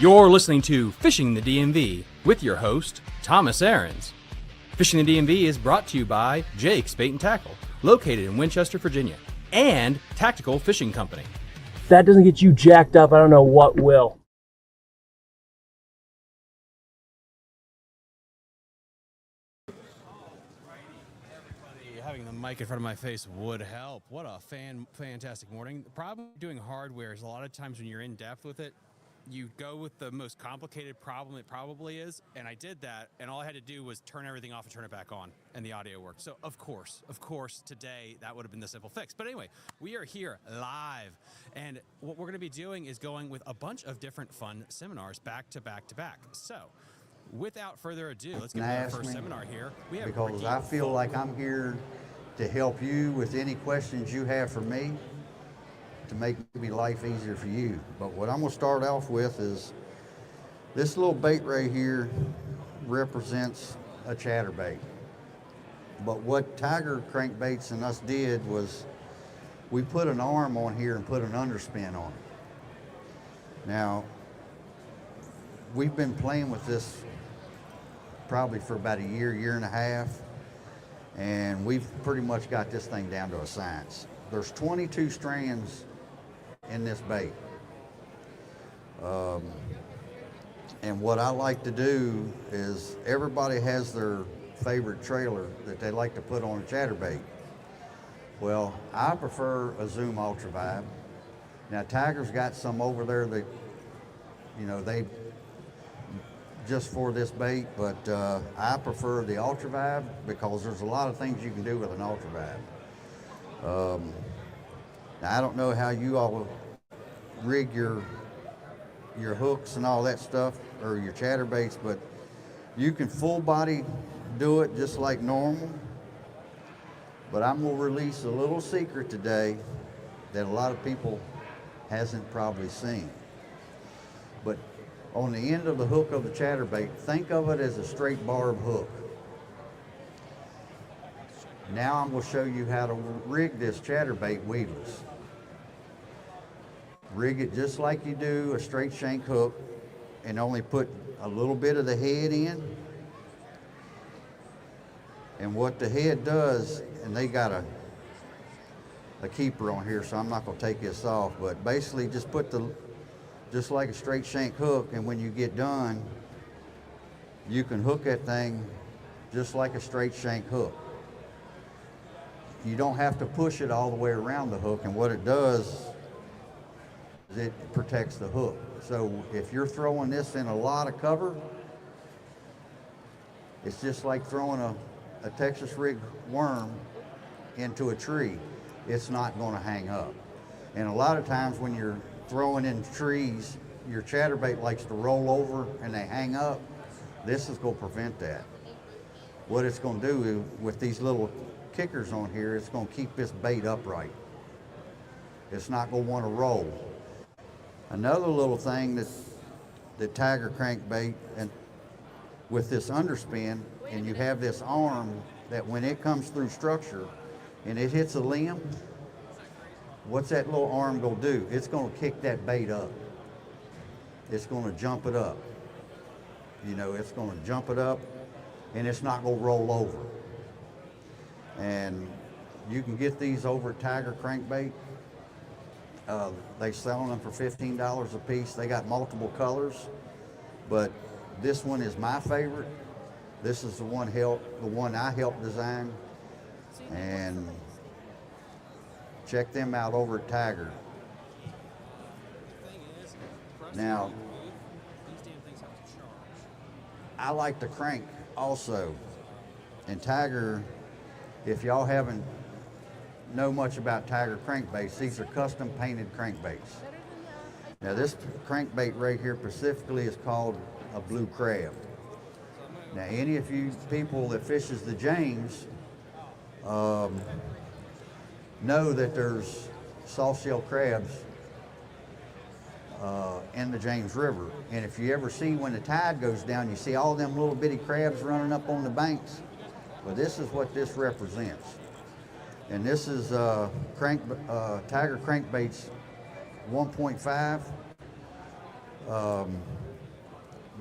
You're listening to Fishing the DMV with your host, Thomas Ahrens. Fishing the DMV is brought to you by Jake's Bait and Tackle, located in Winchester, Virginia, and Tactical Fishing Company. If that doesn't get you jacked up, I don't know what will. Having the mic in front of my face would help. What a fantastic morning. The problem with doing hardware is a lot of times when you're in depth with it, you go with the most complicated problem it probably is, and I did that, and all I had to do was turn everything off and turn it back on, and the audio worked. So of course, today that would have been the simple fix. But anyway, we are here live, and what we're going to be doing is going with a bunch of different fun seminars back to back to back. So without further ado, let's get to our first seminar here. Because I feel like I'm here to help you with any questions you have for me to make maybe life easier for you. But what I'm going to start off with is this little bait right here represents a chatterbait. But what Tiger Crankbaits and us did was we put an arm on here and put an underspin on it. Now, we've been playing with this probably for about a year and a half, and we've pretty much got this thing down to a science. There's 22 strands in this bait. And what I like to do is everybody has their favorite trailer that they like to put on a chatterbait. Well, I prefer a Zoom Ultra Vibe. Now Tiger's got some over there that, you know, they just for this bait, but I prefer the Ultra Vibe because there's a lot of things you can do with an Ultra Vibe. Now I don't know how you all rig your hooks and all that stuff, or your chatterbaits, but you can full body do it just like normal. But I'm gonna release a little secret today that a lot of people hasn't probably seen. But on the end of the hook of the chatterbait, think of it as a straight barb hook. Now I'm going to show you how to rig this chatterbait weedless. Rig it just like you do a straight shank hook, and only put a little bit of the head in. And what the head does, and they got a keeper on here, so I'm not going to take this off, but basically just like a straight shank hook, and when you get done, you can hook that thing just like a straight shank hook. You don't have to push it all the way around the hook, and what it does is it protects the hook. So if you're throwing this in a lot of cover, it's just like throwing a Texas rig worm into a tree. It's not going to hang up. And a lot of times when you're throwing in trees, your chatterbait likes to roll over and they hang up. This is going to prevent that. What it's going to do with these little kickers on here, it's going to keep this bait upright. It's not going to want to roll. Another little thing that the Tiger Crankbait, and with this underspin, and you have this arm that when it comes through structure and it hits a limb, what's that little arm going to do? It's going to kick that bait up. It's going to jump it up. You know, it's going to jump it up, and it's not going to roll over. And you can get these over at Tiger Crankbait. They sell them for $15 a piece. They got multiple colors, but this one is my favorite. This is the one I helped design, and check them out over at Tiger. Now, I like to crank also. And Tiger, if y'all haven't know much about Tiger crankbaits, these are custom painted crankbaits. Now this crankbait right here specifically is called a blue crab. Now any of you people that fishes the James know that there's soft-shell crabs in the James River. And if you ever see when the tide goes down, you see all them little bitty crabs running up on the banks. Well, this is what this represents. And this is Tiger Crankbaits 1.5.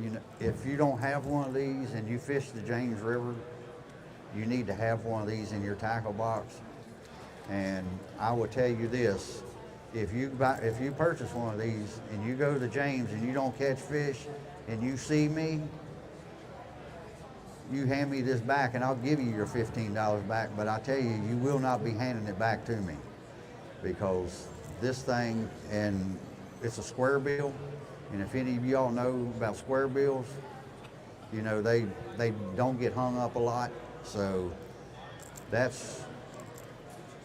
you know, if you don't have one of these and you fish the James River, you need to have one of these in your tackle box. And I will tell you this, if you purchase one of these and you go to the James and you don't catch fish and you see me, you hand me this back and I'll give you your $15 back, but I tell you, you will not be handing it back to me, because this thing, and it's a square bill, and if any of y'all know about square bills, you know, they don't get hung up a lot, so that's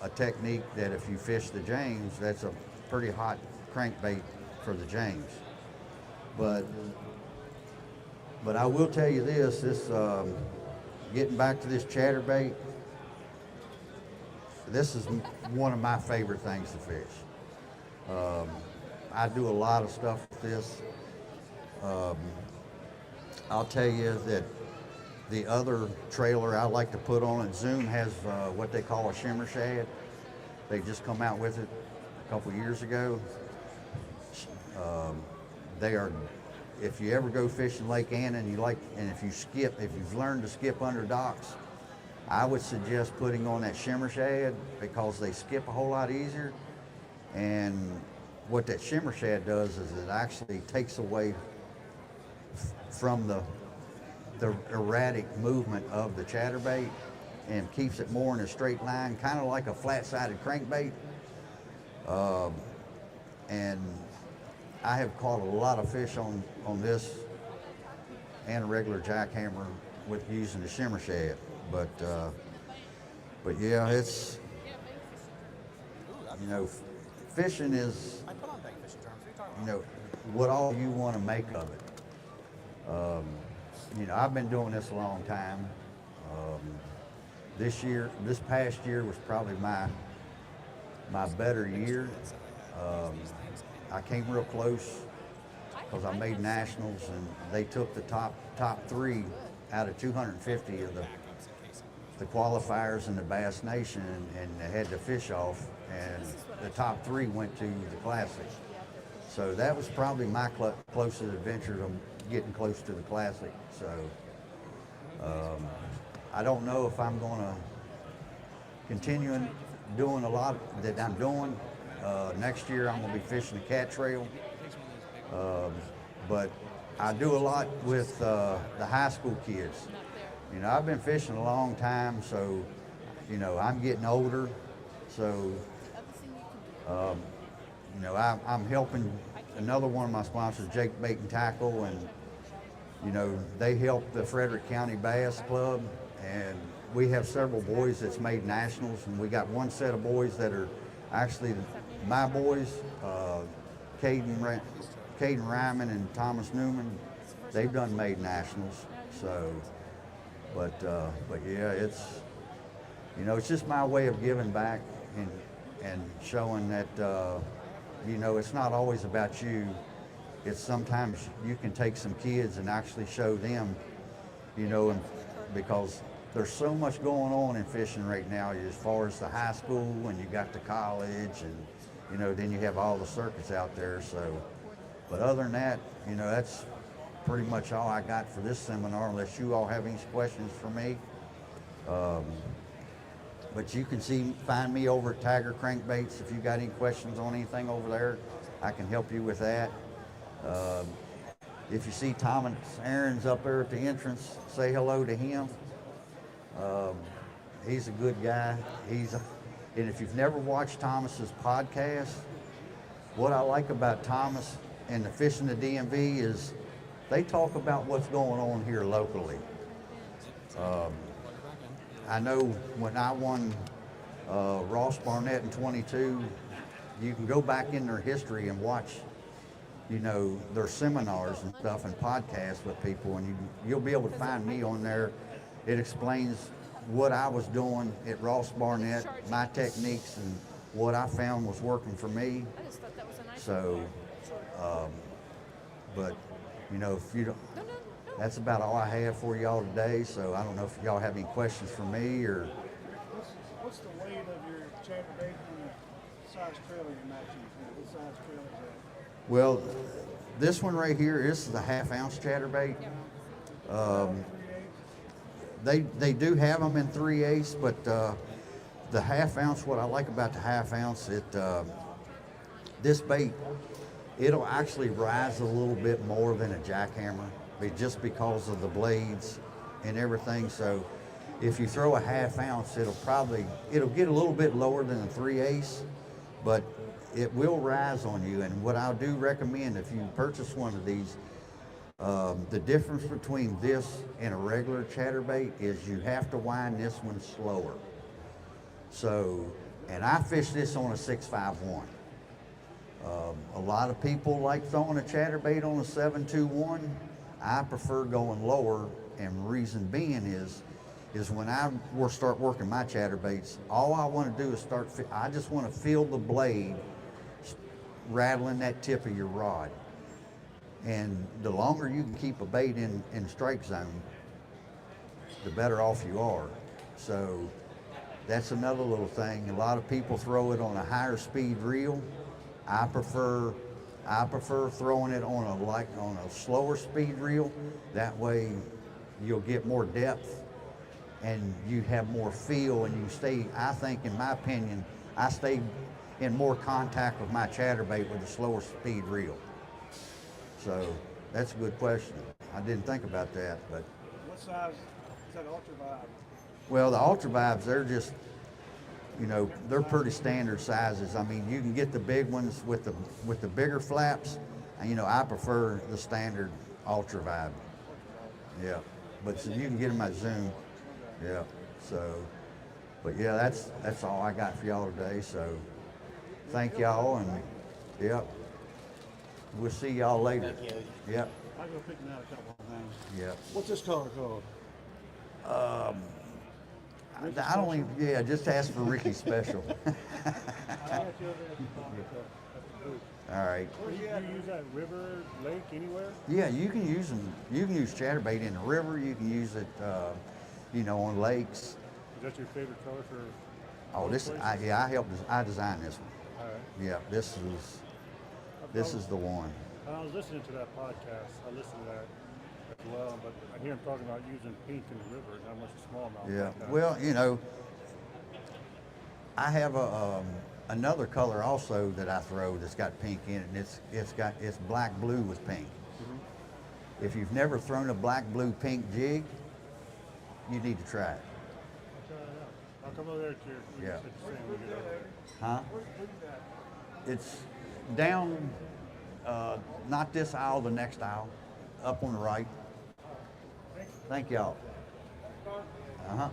a technique that if you fish the James, that's a pretty hot crankbait for the James. But I will tell you this, getting back to this chatterbait, this is one of my favorite things to fish. I do a lot of stuff with this. I'll tell you that the other trailer I like to put on it, Zoom has what they call a shimmer shad. They just come out with it a couple years ago. They are, if you ever go fishing Lake Anna and if you've learned to skip under docks, I would suggest putting on that shimmer shad, because they skip a whole lot easier. And what that shimmer shad does is it actually takes away from the erratic movement of the chatterbait and keeps it more in a straight line, kind of like a flat-sided crankbait. And I have caught a lot of fish on this and a regular jackhammer with using the shimmer shad. But yeah, it's, you know, fishing is, you know, what all you want to make of it. You know, I've been doing this a long time. This past year was probably my better year. I came real close because I made nationals, and they took the top 3 out of 250 of the qualifiers in the Bass Nation, and they had to fish off, and the top 3 went to the Classic. So that was probably my closest adventure to getting close to the Classic. So I don't know if I'm going to continue doing a lot that I'm doing. Next year I'm going to be fishing the Cat Trail. But I do a lot with the high school kids. You know, I've been fishing a long time, so, you know, I'm getting older. So, you know, I'm helping another one of my sponsors, Jake Bait and Tackle, and, you know, they help the Frederick County Bass Club, and we have several boys that's made nationals, and we got one set of boys that are actually my boys, Caden Ryman and Thomas Newman. They've done made nationals. So, but yeah, it's, you know, it's just my way of giving back and showing that, you know, it's not always about you. It's sometimes you can take some kids and actually show them, you know, and because there's so much going on in fishing right now, as far as the high school, and you got the college, and, you know, then you have all the circuits out there. So, but other than that, you know, that's pretty much all I got for this seminar, unless you all have any questions for me. But you can find me over at Tiger Crankbaits. If you got any questions on anything over there, I can help you with that. If you see Thomas Aaron's up there at the entrance, say hello to him. He's a good guy. And if you've never watched Thomas's podcast, what I like about Thomas and the Fishing the DMV is they talk about what's going on here locally. I know when I won Ross Barnett in 22, you can go back in their history and watch, you know, their seminars and stuff and podcasts with people, and you'll be able to find me on there. It explains what I was doing at Ross Barnett, my techniques, and what I found was working for me. So, but, you know, if you don't, that's about all I have for y'all today. So I don't know if y'all have any questions for me or. What's the weight of your chatterbait and the size trailer you're matching? What size trailer is that? Well, This one right here, this is a 1/2 ounce chatterbait. They do have them in 3/8, but the 1/2 ounce, what I like about the 1/2 ounce, this bait, it'll actually rise a little bit more than a jackhammer, just because of the blades and everything. So if you throw a 1/2 ounce, it'll get a little bit lower than a 3/8, but it will rise on you. And what I do recommend, if you purchase one of these, the difference between this and a regular chatterbait is you have to wind this one slower. So, and I fish this on a 651. A lot of people like throwing a chatterbait on a 721. I prefer going lower, and reason being is when I start working my chatterbaits, all I want to do is I just want to feel the blade rattling that tip of your rod. And the longer you can keep a bait in strike zone, the better off you are. So that's another little thing. A lot of people throw it on a higher speed reel. I prefer throwing it on a slower speed reel. That way you'll get more depth and you have more feel, and you stay, I think, in my opinion, I stay in more contact with my chatterbait with a slower speed reel. So that's a good question. I didn't think about that, but. What size is that Ultra Vibe? Well, the Ultra Vibes, they're just, they're pretty standard sizes. I mean, you can get the big ones with the bigger flaps. And, I prefer the standard Ultra Vibe. Yeah, but so you can get them at Zoom. Yeah. So, but yeah, that's all I got for y'all today. So, thank y'all, and yeah, we'll see y'all later. Thank you. Yep. I'll go picking out a couple of things. Yep. What's this color called? I don't even, yeah, just ask for Ricky Special. I'll get you over at the booth. All right. Do you use that river, lake, anywhere? Yeah, you can use them. You can use chatterbait in the river. You can use it, on lakes. Is that your favorite color for? Oh, I designed this one. All right. Yeah, this is the one. I was listening to that podcast. I listened to that as well, but I hear him talking about using pink in the river, not much a smallmouth. Yeah. like that. Well, I have another color also that I throw that's got pink in it, and it's black blue with pink. Mm-hmm. If you've never thrown a black blue pink jig, you need to try it. I'll try it out. I'll come over there to your. Yeah. When we get over there. Huh? It's down, not this aisle, the next aisle, up on the right. Thank y'all. Uh-huh.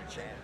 chat.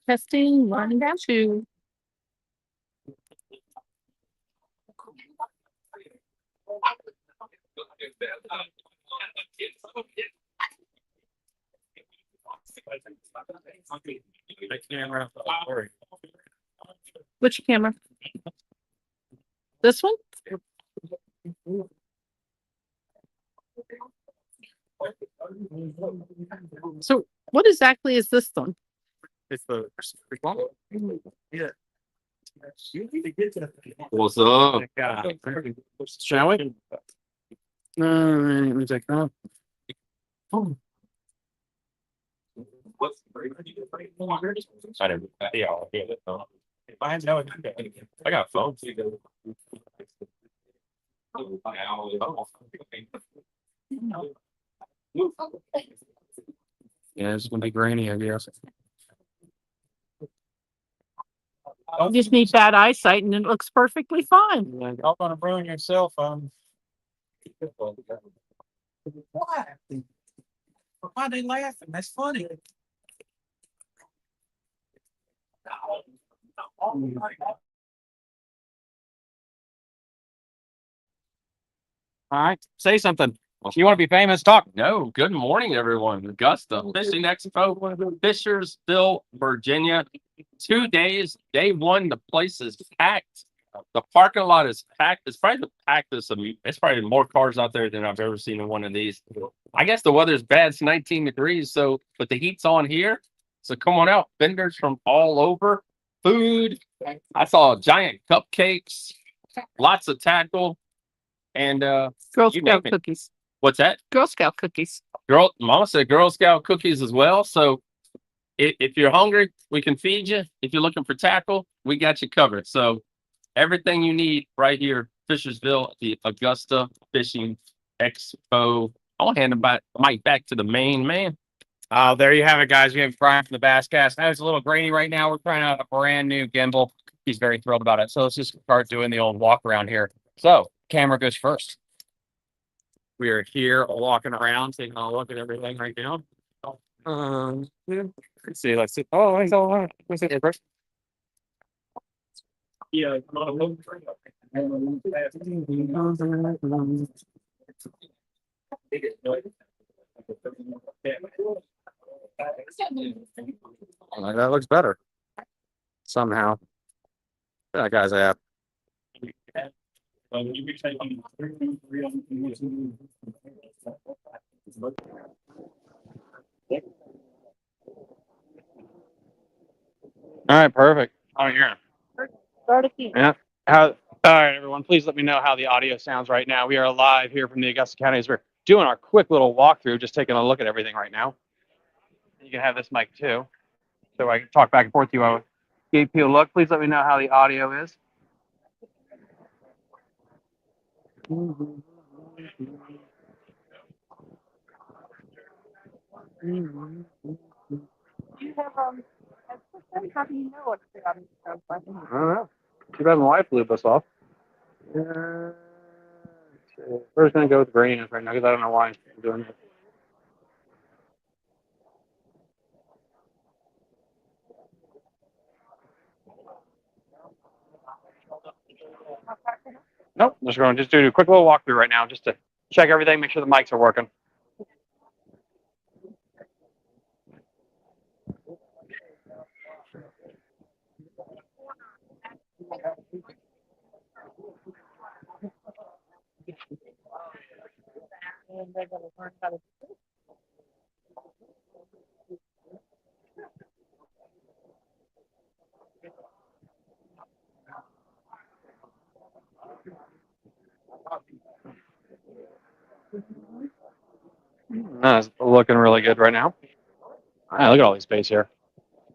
Testing 1, 2. Which camera? This one? So what exactly is this one? It's the yeah. What's up? Shall we? Let me take that. I didn't. Yeah, I'll get it. If I know it, I got phones. Yeah, it's gonna be grainy, I guess. You just need bad eyesight and it looks perfectly fine. You're not gonna ruin your cell phone. Why? Why are they laughing? That's funny. All right, say something. You want to be famous? Talk. No, good morning, everyone. Augusta Fishing Expo, Fishersville, Virginia. 2 days. Day one, the place is packed. The parking lot is packed. It's probably the packest. It's probably more cars out there than I've ever seen in one of these. I guess the weather's bad. It's 19 degrees. So, but the heat's on here. So come on out. Vendors from all over. Food. I saw giant cupcakes. Lots of tackle. And Girl you Scout name it. cookies. What's that? Girl Scout cookies. Mama said Girl Scout cookies as well. So if you're hungry, we can feed you. If you're looking for tackle, we got you covered. So everything you need right here, Fishersville, the Augusta Fishing Expo. I'll hand the mic back to the main man. There you have it, guys. We have Brian from the Basscast. I know it's a little grainy right now. We're trying out a brand new gimbal. He's very thrilled about it. So let's just start doing the old walk around here. So camera goes first. We are here walking around, taking a look at everything right now. Yeah. Let's see. Let's see. Oh, he's all right. Let's see first. Yeah. That looks better. Somehow. That guy's app. All right, perfect. Oh, you're yeah. All right, everyone. Please let me know how the audio sounds right now. We are live here from the Augusta County as we're doing our quick little walkthrough, just taking a look at everything right now. You can have this mic too, so I can talk back and forth to you. I give you a look. Please let me know how the audio is. How do you know what the audio sounds like? I don't know. Too bad my wife blew us off. We're just gonna go with green right now because I don't know why I'm doing it. Nope, just going to just do a quick little walkthrough right now, just to check everything, make sure the mics are working. That's looking really good right now. All right, look at all these baits here.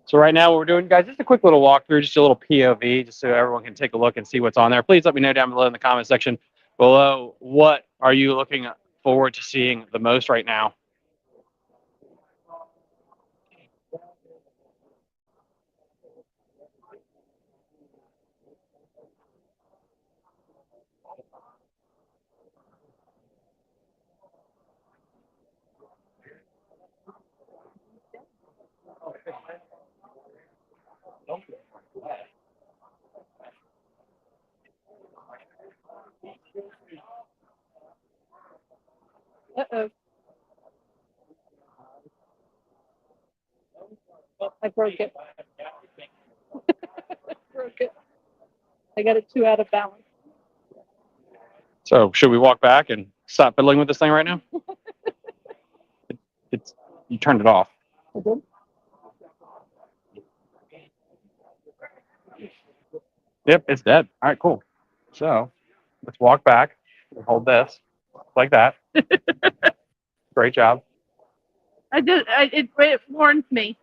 So right now what we're doing, guys, just a quick little walkthrough, just a little POV, just so everyone can take a look and see what's on there. Please let me know down below in the comment section below, what are you looking forward to seeing the most right now? I broke it. Broke it. I got it too out of balance. So should we walk back and stop fiddling with this thing right now? It's you turned it off. I did. Yep, it's dead. All right, cool. So let's walk back and hold this like that. Great job. I did. It warned me.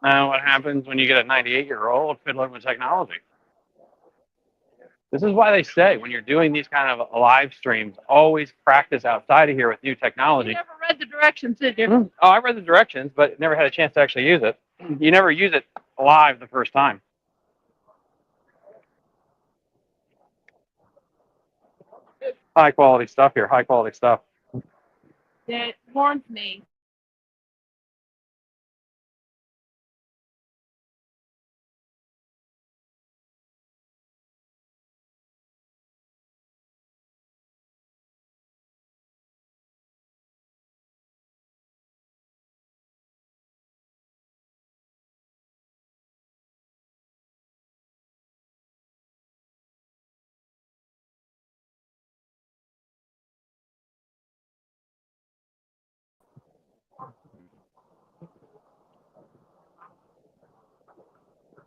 Now, what happens when you get a 98-year-old fiddling with technology? This is why they say when you're doing these kind of live streams, always practice outside of here with new You technology. never read the directions, did you? Oh, I read the directions, but never had a chance to actually use it. You never use it live the first time. High quality stuff here. High quality stuff. It warned me.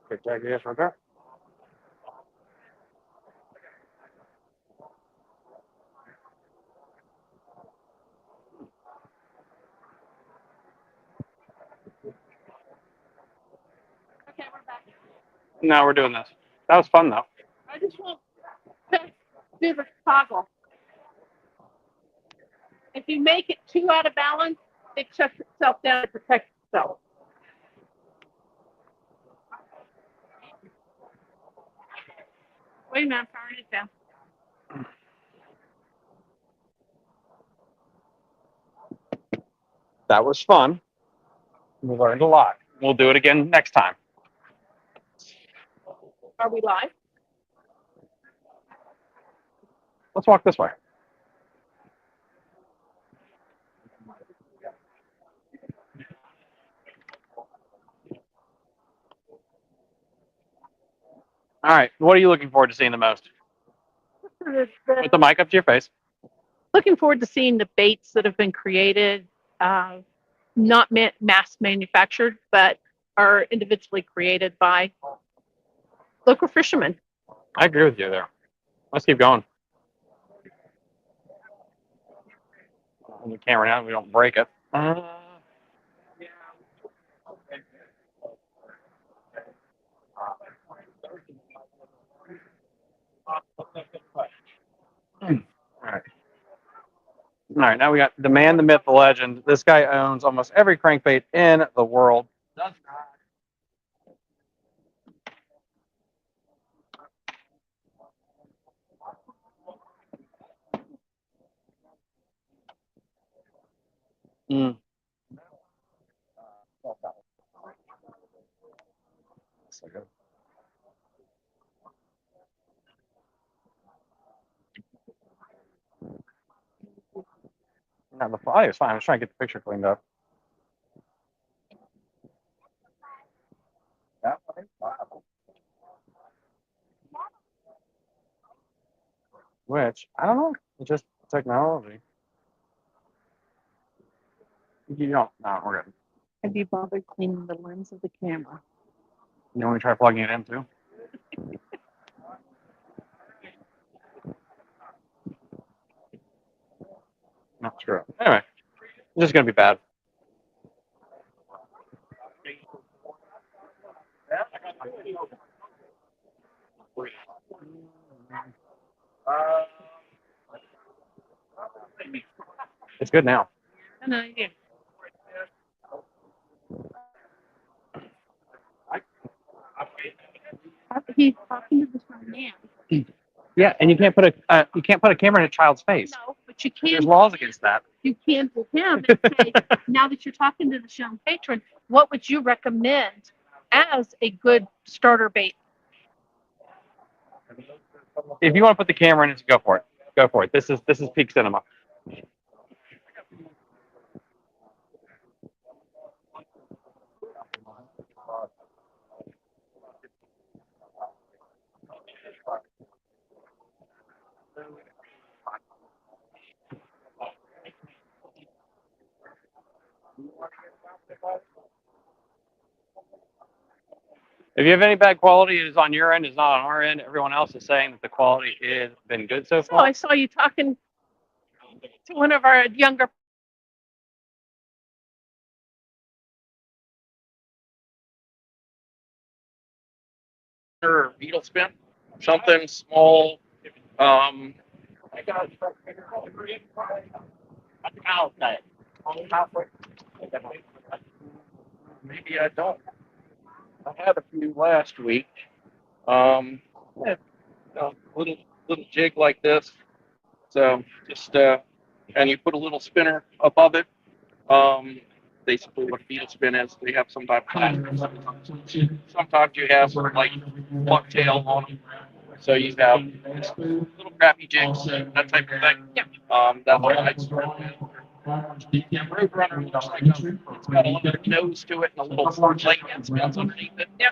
Good idea right there. Okay, we're back. No, we're doing this. That was fun though. I just want to do the toggle. If you make it too out of balance, it shuts itself down to protect itself. Wait a minute, I'm powering it down. That was fun. We learned a lot. We'll do it again next time. Are we live? Let's walk this way. All right. What are you looking forward to seeing the most? Put the mic up to your face. Looking forward to seeing the baits that have been created, not mass manufactured, but are individually created by local fishermen. I agree with you there. Let's keep going. Hold the camera down. We don't break it. All right, now we got the man, the myth, the legend. This guy owns almost every crankbait in the world. Mm. No, the fly is fine. I was trying to get the picture cleaned up. Which, I don't know. It's just technology. You don't. No, we're good. Have you bothered cleaning the lens of the camera? You want me to try plugging it in too? No, screw it. Anyway, it's just going to be bad. It's good now. No idea. He's talking to this man. Yeah, and you can't put a camera in a child's face. No, but you can. There's laws against that. You can to him and say, now that you're talking to the young patron, what would you recommend as a good starter bait? If you want to put the camera in it, go for it. Go for it. This is peak cinema. If you have any bad quality, it is on your end, it's not on our end. Everyone else is saying that the quality has been good so So I far. saw you talking to one of our younger. Or beetle spin, something small. I got maybe I don't. I had a few last week. Yeah, little jig like this. So just and you put a little spinner above it. Basically what a beetle spin is, they have some type of sometimes you have like buck tail on them. So you have little crappy jigs, that type of thing. Yeah. That's what I'd start with. Roadrunner looks like it's got a little nose to it and a little leg that spins underneath it. Yeah.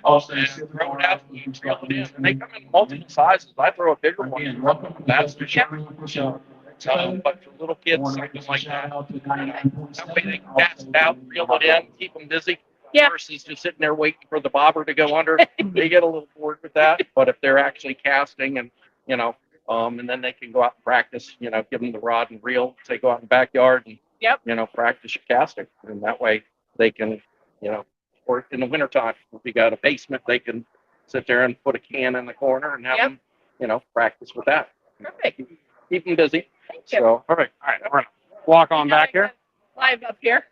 And throw it out and you reel it in. And they come in multiple sizes. I throw a bigger one. That's for sure. But for little kids, something like that. That way they can cast it out, reel it in, keep them busy. Yeah. Versus just sitting there waiting for the bobber to go under. They get a little bored with that. But if they're actually casting and, and then they can go out and practice, give them the rod and reel, say go out in the backyard and, Yep. Practice your casting. And that way they can, or in the wintertime, if you got a basement, they can sit there and put a can in the corner and have them, practice with that. Perfect. Keep them busy. Thank you. So, Perfect. All right, we're gonna walk on back here. Live up here.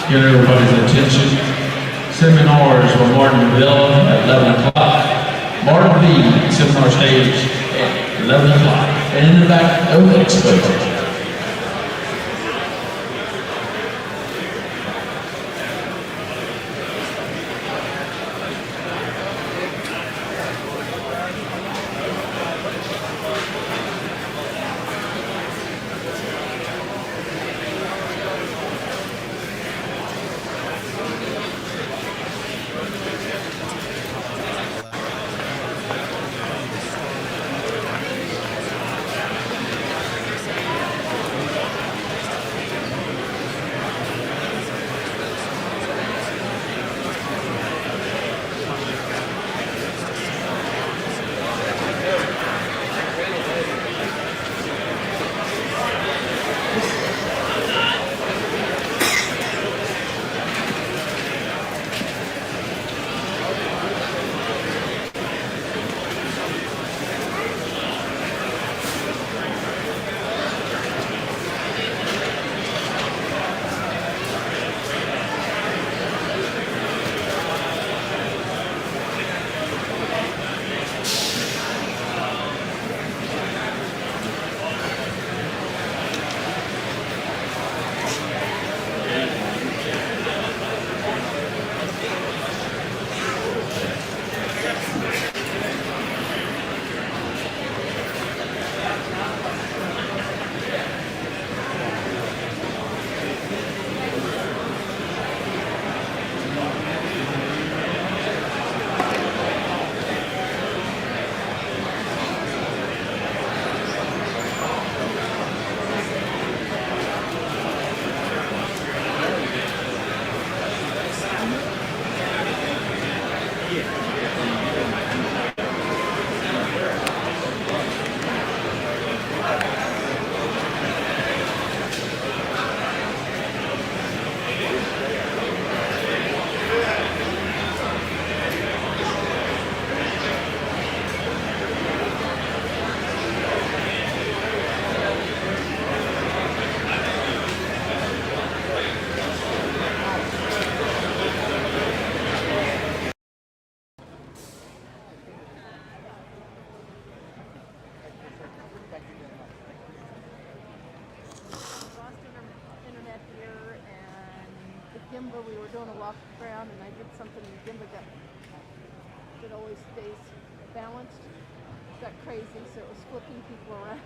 Get everybody's attention. Seminars for Martin Bill at 11 o'clock. Martin B. Seminar stage at 11 o'clock. And in the back, Outdoor Expo. Gimba, we were doing a walk around and I did something and Gimba it always stays balanced. Got crazy, so it was flipping people around.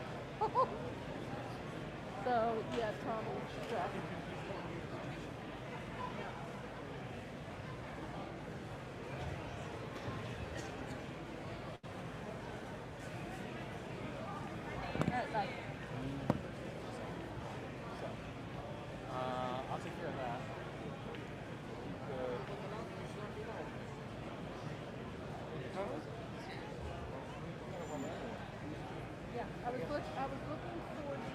So yeah, Tommy struck. Alright, bye. I'll take care of that. Yeah, I was looking for the.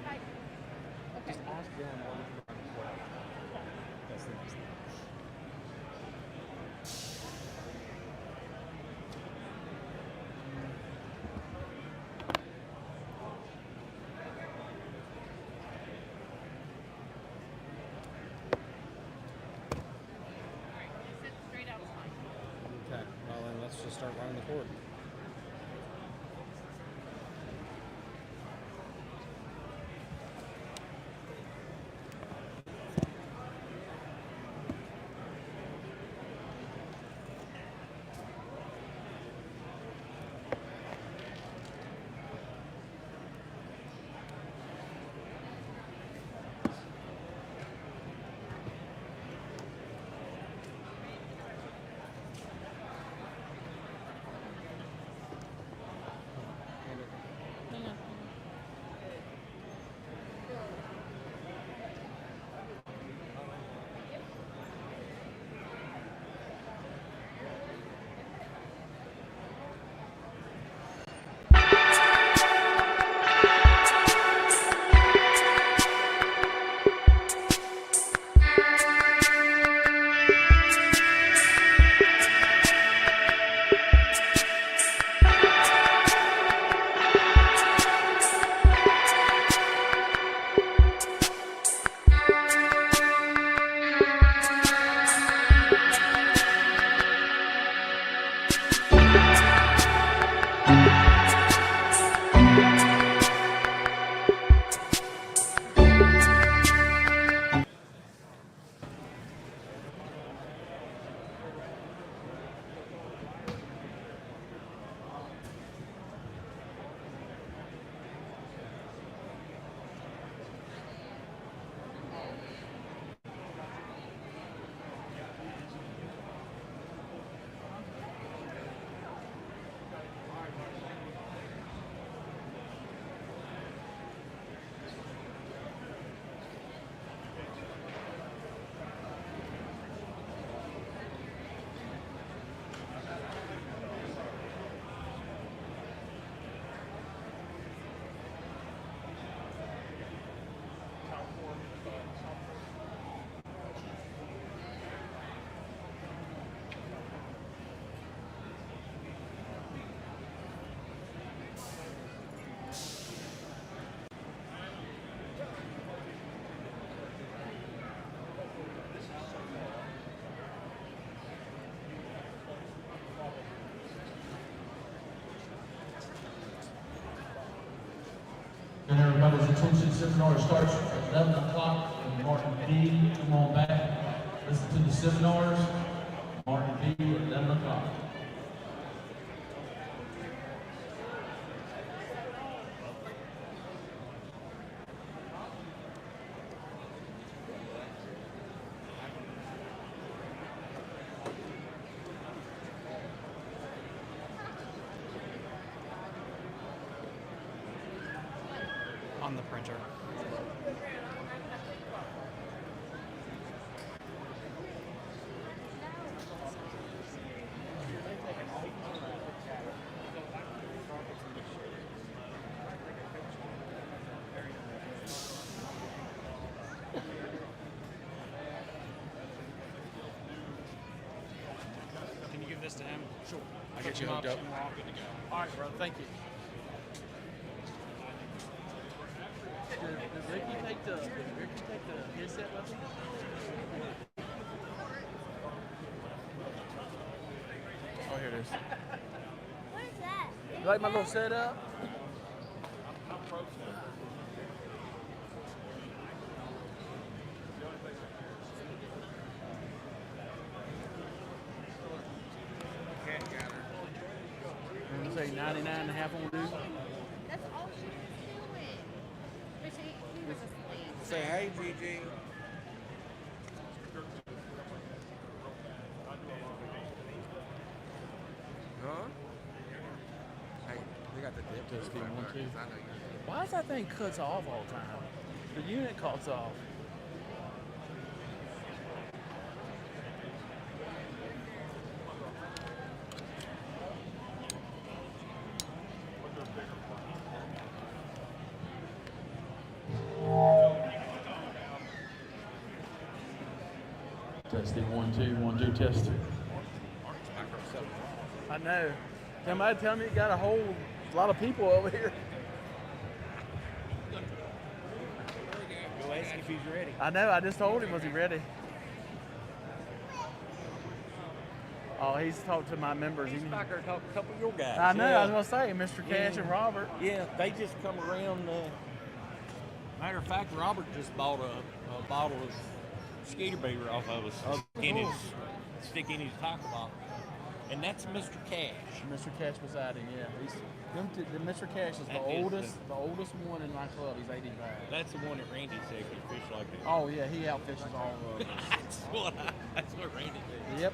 Hi. Okay. Just ask Dylan what we can run for. That's the next thing. Okay, well then let's just start running the cord. Tuesday seminar starts at 11 o'clock. And Martin B, come on back. Listen to the seminars. Martin B at 11 o'clock. On the printer. Can you give this to him? Sure. I'll get you hooked up. All good to go. All right, brother. Thank you. Did Ricky take the headset with him? Oh, here it is. What is that? You like my little setup? I'm gonna say 99.5 on dude. That's all she was doing. But he was asleep. Say hey, BG. Huh? Hey, we got the dip. Just give me one, two. I know you. Why does that thing cuts off all the time? The unit cuts off. Testing 1 2 test. I know. Somebody tell me you got a whole lot of people over here. Go ask if he's ready. I know. I just told him, was he ready? Oh, he's talked to my members. He's back there talking to a couple of your guys. I know. Yeah. I was gonna say, Mr. Cash and Robert. Yeah, they just come around. Matter of fact, Robert just bought a bottle of skeeter beaver off of us. Stick in his tackle box. And that's Mr. Cash. Mr. Cash beside him, yeah. Mr. Cash is the oldest one in my club. He's 85. That's the one that Randy said could fish like that. Oh yeah, he outfishes all of us. that's what Randy did. Yep.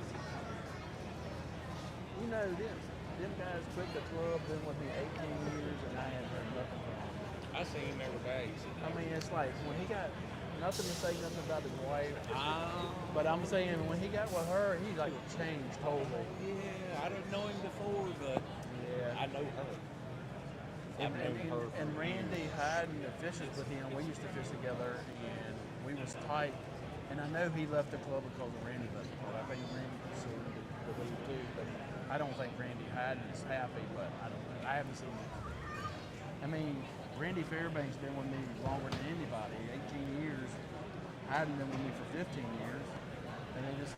You know, them guys quit the club, been with me 18 years, and I haven't heard nothing from him. I see him every day. I mean, it's like when he got nothing to say nothing about his wife. But I'm saying when he got with her, he like changed totally. Yeah, I didn't know him before, but yeah, I know her. And Randy Hyden fishes with him. We used to fish together, and we was tight. And I know he left the club because of Randy left the club. I think Randy considered the lead too, but I don't think Randy Hyden is happy. But I don't know. I haven't seen him. I mean, Randy Fairbank's been with me longer than anybody, 18 years. Hyden been with me for 15 years. And they just,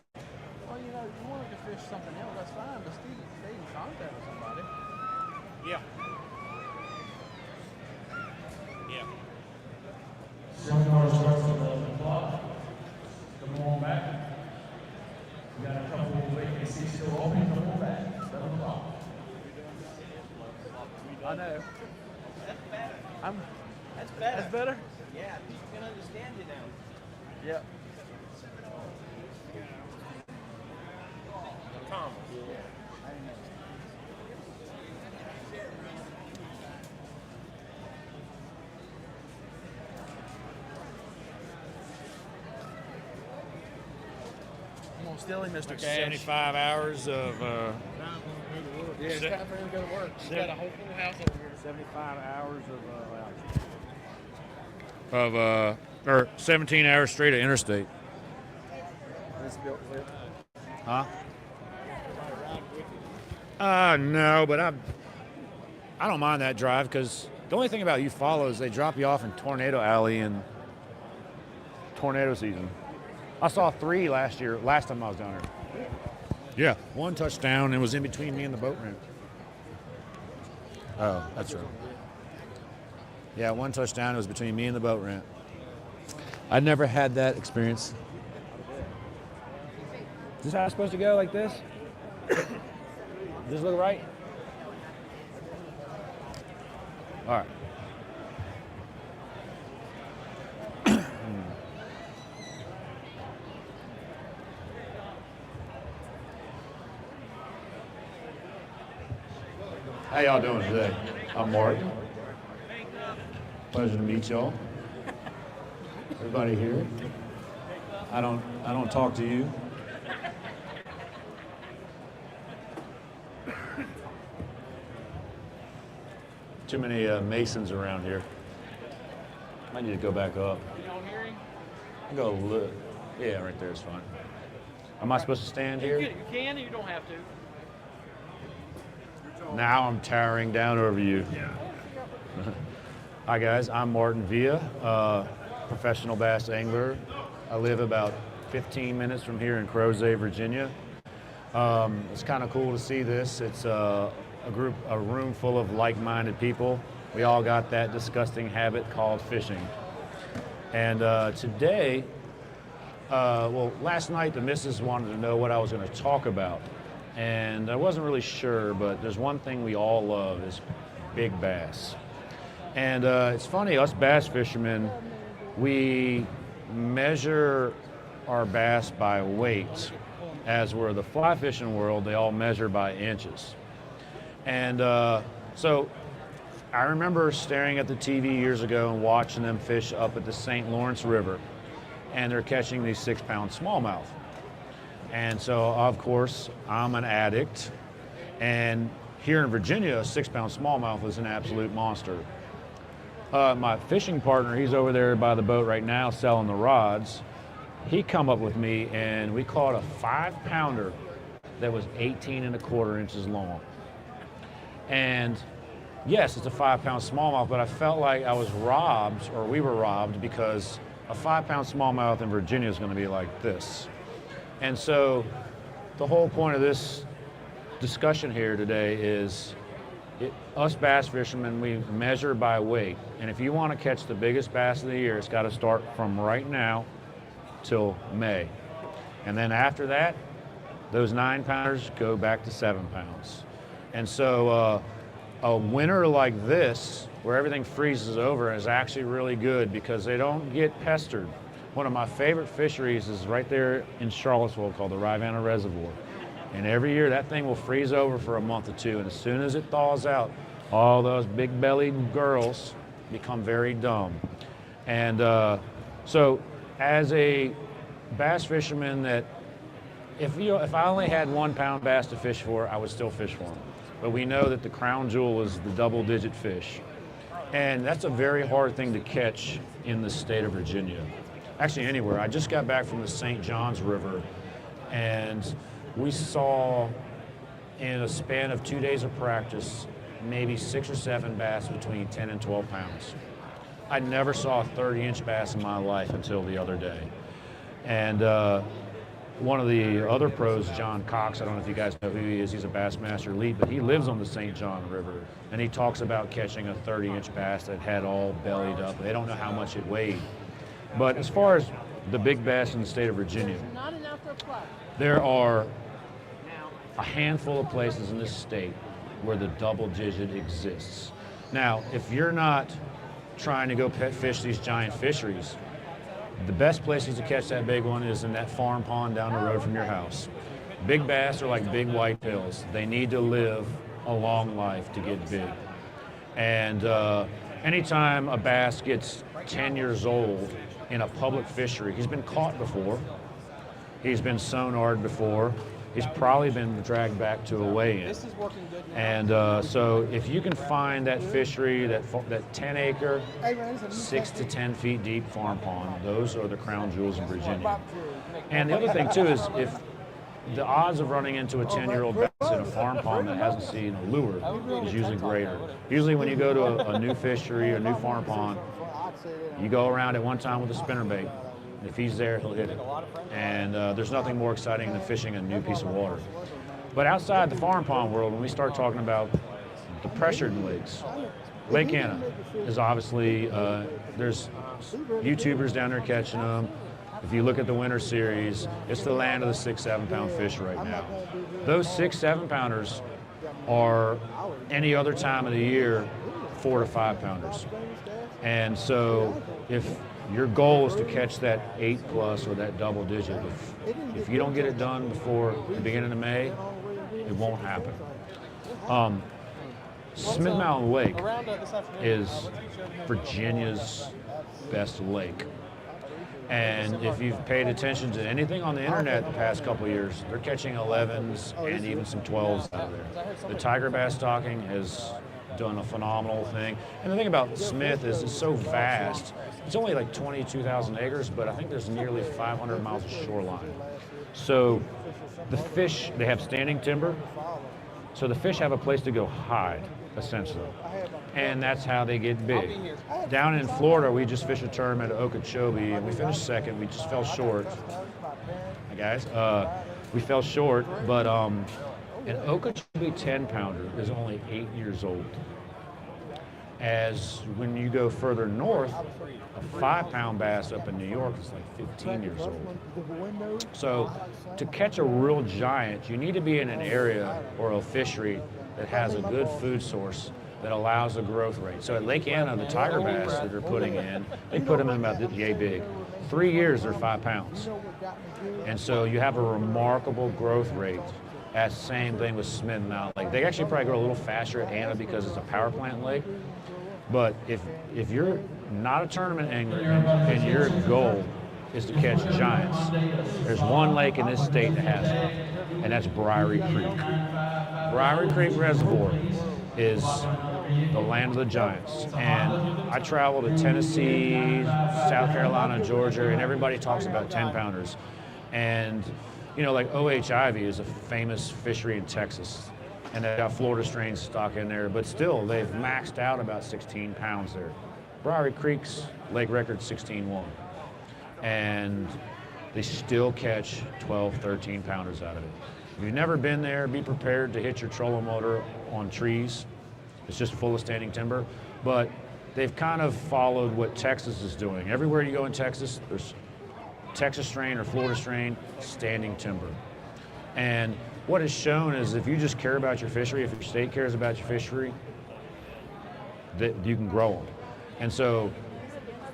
well, you know, you wanted to fish something else, that's fine, but stay in contact with somebody. Yeah. Yeah. Seminar starts at 11 o'clock. Come on back. We got a couple of vacancies still open. Come on back. 7 o'clock. I know. That's better. That's better. That's better? Yeah, people can understand you now. Yep. Thomas. I'm gonna steal him, Mr. Cash. 75 hours of. Yeah, it's time for him to go to work. He's got a whole full house over here. 75 hours or 17 hours straight of interstate. This built with. Huh? No, but I don't mind that drive because the only thing about you follow is they drop you off in Tornado Alley in tornado season. I saw 3 last time I was down there. Yeah, 1 touchdown and was in between me and the boat ramp. Oh, that's right. Yeah, one touchdown. It was between me and the boat ramp. I'd never had that experience. Is this how it's supposed to go, like this? Does this look right? All right. How y'all doing today? I'm Mark. Pleasure to meet y'all. Everybody here. I don't talk to you. Too many Masons around here. I need to go back up. You don't hear him? Go look. Yeah, right there is fine. Am I supposed to stand here? You can, you don't have to. Now I'm towering down over you. Yeah. Hi guys, I'm Martin Villa, professional bass angler. I live about 15 minutes from here in Crozet, Virginia. It's kind of cool to see this. It's a room full of like-minded people. We all got that disgusting habit called fishing. And today, last night the missus wanted to know what I was going to talk about. And I wasn't really sure, but there's one thing we all love is big bass. And it's funny, us bass fishermen, we measure our bass by weight, as where the fly fishing world, they all measure by inches. And so I remember staring at the TV years ago and watching them fish up at the St. Lawrence River, and they're catching these 6-pound smallmouth. And so, of course, I'm an addict, and here in Virginia, a 6-pound smallmouth is an absolute monster. My fishing partner, he's over there by the boat right now selling the rods. He come up with me, and we caught a 5-pounder that was 18¼ inches long. And yes, it's a 5-pound smallmouth, but I felt like I was robbed, or we were robbed, because a 5-pound smallmouth in Virginia is going to be like this. And so the whole point of this discussion here today is us bass fishermen, we measure by weight. And if you want to catch the biggest bass of the year, it's got to start from right now till May. And then after that, those 9-pounders go back to 7 pounds. And so a winter like this, where everything freezes over, is actually really good because they don't get pestered. One of my favorite fisheries is right there in Charlottesville called the Rivanna Reservoir. And every year that thing will freeze over for a month or two, and as soon as it thaws out, all those big-bellied girls become very dumb. And so as a bass fisherman, that if I only had 1-pound bass to fish for, I would still fish for them. But we know that the crown jewel is the double-digit fish. And that's a very hard thing to catch in the state of Virginia. Actually, anywhere. I just got back from the St. Johns River, and we saw, in a span of 2 days of practice, maybe 6 or 7 bass between 10 and 12 pounds. I never saw a 30-inch bass in my life until the other day. And one of the other pros, John Cox, I don't know if you guys know who he is, he's a Bassmaster Elite, but he lives on the St. John River, and he talks about catching a 30-inch bass that had all bellied up. They don't know how much it weighed. But as far as the big bass in the state of Virginia, there are a handful of places in this state where the double digit exists. Now, if you're not trying to go fish these giant fisheries, the best places to catch that big one is in that farm pond down the road from your house. Big bass are like big whitetails. They need to live a long life to get big. And anytime a bass gets 10 years old in a public fishery, he's been caught before, he's been sonared before, he's probably been dragged back to a weigh-in. And so if you can find that fishery, that 10-acre, 6 to 10 feet deep farm pond, those are the crown jewels in Virginia. And the other thing too is, if the odds of running into a 10-year-old bass in a farm pond that hasn't seen a lure is usually greater. Usually when you go to a new fishery or new farm pond, you go around at one time with a spinnerbait. If he's there, he'll hit it. And there's nothing more exciting than fishing a new piece of water. But outside the farm pond world, when we start talking about the pressured lakes, Lake Anna is obviously, there's YouTubers down there catching them. If you look at the winter series, it's the land of the 6, 7 pound fish right now. Those 6, 7 pounders are any other time of the year 4 to 5 pounders. And so if your goal is to catch that 8+ or that double digit, if you don't get it done before the beginning of May, it won't happen. Smith Mountain Lake is Virginia's best lake. And if you've paid attention to anything on the internet the past couple of years, they're catching 11s and even some 12s out of there. The tiger bass stocking has done a phenomenal thing. And the thing about Smith is it's so vast. It's only like 22,000 acres, but I think there's nearly 500 miles of shoreline. So the fish, they have standing timber. So the fish have a place to go hide, essentially. And that's how they get big. Down in Florida, we just fished a tournament at Okeechobee, and we finished second. We just fell short. Hi, guys. We fell short, but an Okeechobee 10-pounder is only 8 years old. As when you go further north, a 5-pound bass up in New York is like 15 years old. So to catch a real giant, you need to be in an area or a fishery that has a good food source that allows a growth rate. So at Lake Anna, the tiger bass that they're putting in, they put them in about this yay big. 3 years, they're 5 pounds. And so you have a remarkable growth rate. That's the same thing with Smith Mountain Lake. They actually probably grow a little faster at Anna because it's a power plant lake. But if you're not a tournament angler and your goal is to catch giants, there's one lake in this state that has it, and that's Briary Creek. Briary Creek Reservoir is the land of the giants. And I travel to Tennessee, South Carolina, Georgia, and everybody talks about 10-pounders. And, you know, like O.H. Ivy is a famous fishery in Texas. And they've got Florida strains stock in there, but still, they've maxed out about 16 pounds there. Briary Creek's lake record 16-1. And they still catch 12, 13 pounders out of it. If you've never been there, be prepared to hit your trolling motor on trees. It's just full of standing timber. But they've kind of followed what Texas is doing. Everywhere you go in Texas, there's Texas strain or Florida strain, standing timber. And what is shown is if you just care about your fishery, if your state cares about your fishery, that you can grow them. And so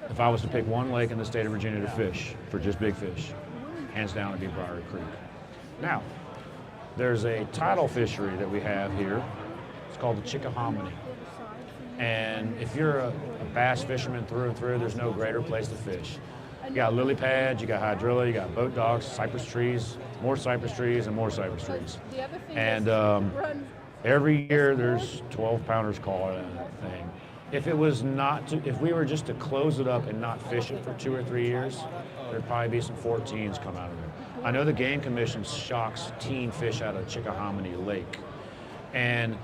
if I was to pick one lake in the state of Virginia to fish for just big fish, hands down it'd be Briary Creek. Now, there's a tidal fishery that we have here. It's called the Chickahominy. And if you're a bass fisherman through and through, there's no greater place to fish. You got lily pads, you got hydrilla, you got boat docks, cypress trees, more cypress trees, and more cypress trees. And every year there's 12-pounders caught in that thing. If it was not to, if we were just to close it up and not fish it for 2 or 3 years, there'd probably be some 14s come out of there. I know the Game Commission shocks teen fish out of Chickahominy Lake. And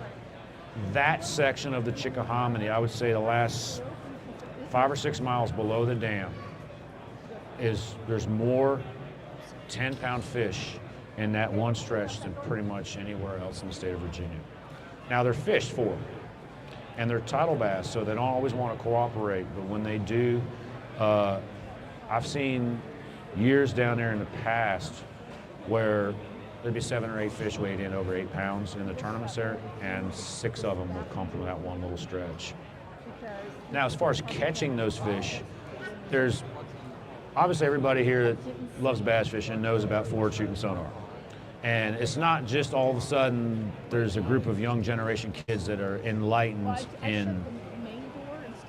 that section of the Chickahominy, I would say the last 5 or 6 miles below the dam, there's more 10-pound fish in that one stretch than pretty much anywhere else in the state of Virginia. Now they're fished for, and they're tidal bass, so they don't always want to cooperate, but when they do, I've seen years down there in the past where there'd be 7 or 8 fish weighed in over 8 pounds in the tournaments there, and 6 of them would come from that one little stretch. Now, as far as catching those fish, there's obviously everybody here that loves bass fishing knows about forward shooting sonar. And it's not just all of a sudden there's a group of young generation kids that are enlightened in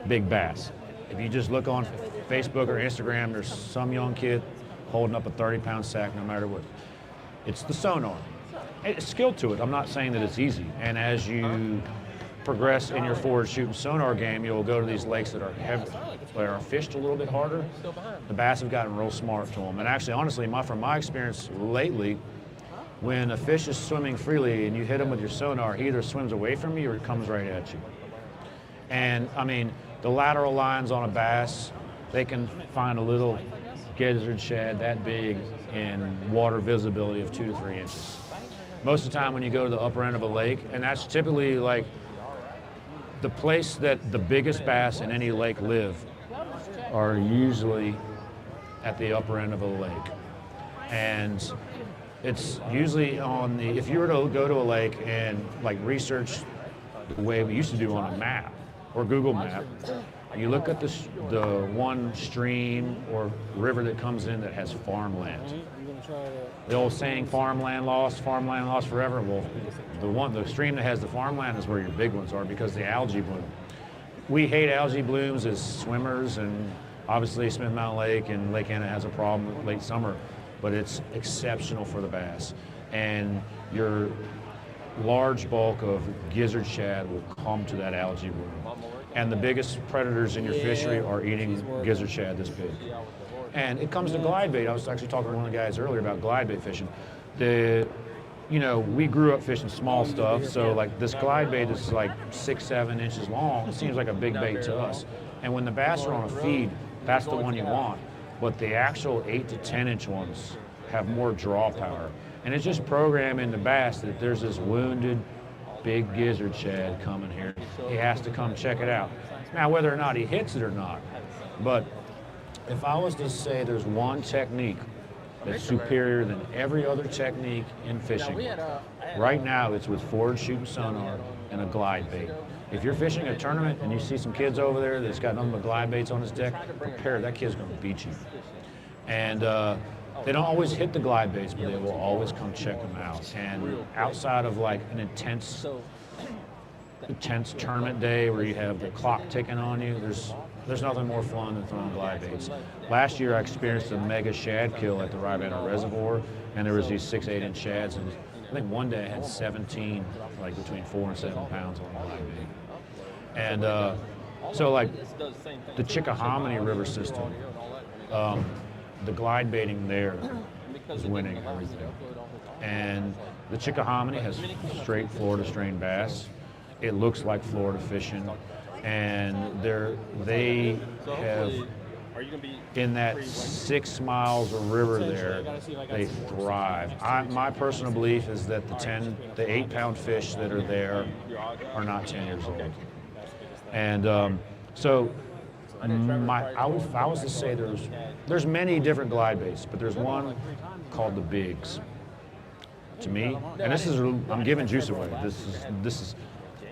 big bass. If you just look on Facebook or Instagram, there's some young kid holding up a 30-pound sack no matter what. It's the sonar. It's skill to it. I'm not saying that it's easy. And as you progress in your forward shooting sonar game, you'll go to these lakes that are heavy, that are fished a little bit harder. The bass have gotten real smart to them. And actually, honestly, from my experience lately, when a fish is swimming freely and you hit him with your sonar, he either swims away from you or he comes right at you. And I mean, the lateral lines on a bass, they can find a little gizzard shad that big in water visibility of 2 to 3 inches. Most of the time when you go to the upper end of a lake, and that's typically like the place that the biggest bass in any lake live are usually at the upper end of a lake. And it's usually on the, if you were to go to a lake and like research the way we used to do on a map or Google Map, you look at the one stream or river that comes in that has farmland. The old saying, farmland lost forever. Well, the stream that has the farmland is where your big ones are because the algae bloom. We hate algae blooms as swimmers, and obviously Smith Mountain Lake and Lake Anna has a problem late summer, but it's exceptional for the bass. And your large bulk of gizzard shad will come to that algae bloom. And the biggest predators in your fishery are eating gizzard shad this big. And it comes to glide bait. I was actually talking to one of the guys earlier about glide bait fishing. We grew up fishing small stuff, so like this glide bait is like 6-7 inches long. It seems like a big bait to us. And when the bass are on a feed, that's the one you want. But the actual 8 to 10 inch ones have more draw power. And it's just programming the bass that there's this wounded big gizzard shad coming here. He has to come check it out. Now, whether or not he hits it or not, but if I was to say there's one technique that's superior than every other technique in fishing, right now it's with forward shooting sonar and a glide bait. If you're fishing a tournament and you see some kids over there that's got nothing but glide baits on his deck, prepare, that kid's gonna beat you. And they don't always hit the glide baits, but they will always come check them out. And outside of like an intense tournament day where you have the clock ticking on you, there's nothing more fun than throwing glide baits. Last year I experienced a mega shad kill at the Ribena Reservoir, and there was these 6-8 inch shads, and I think one day I had 17, like between 4 and 7 pounds on glide bait. And so like the Chickahominy River system, the glide baiting there is winning everything. And the Chickahominy has straight Florida strain bass. It looks like Florida fishing. And they have, in that 6 miles of river there, they thrive. My personal belief is that the 8-pound fish that are there are not 10 years old. And so I was to say there's many different glide baits, but there's one called the Bigs. To me, and this is, I'm giving juice away. This is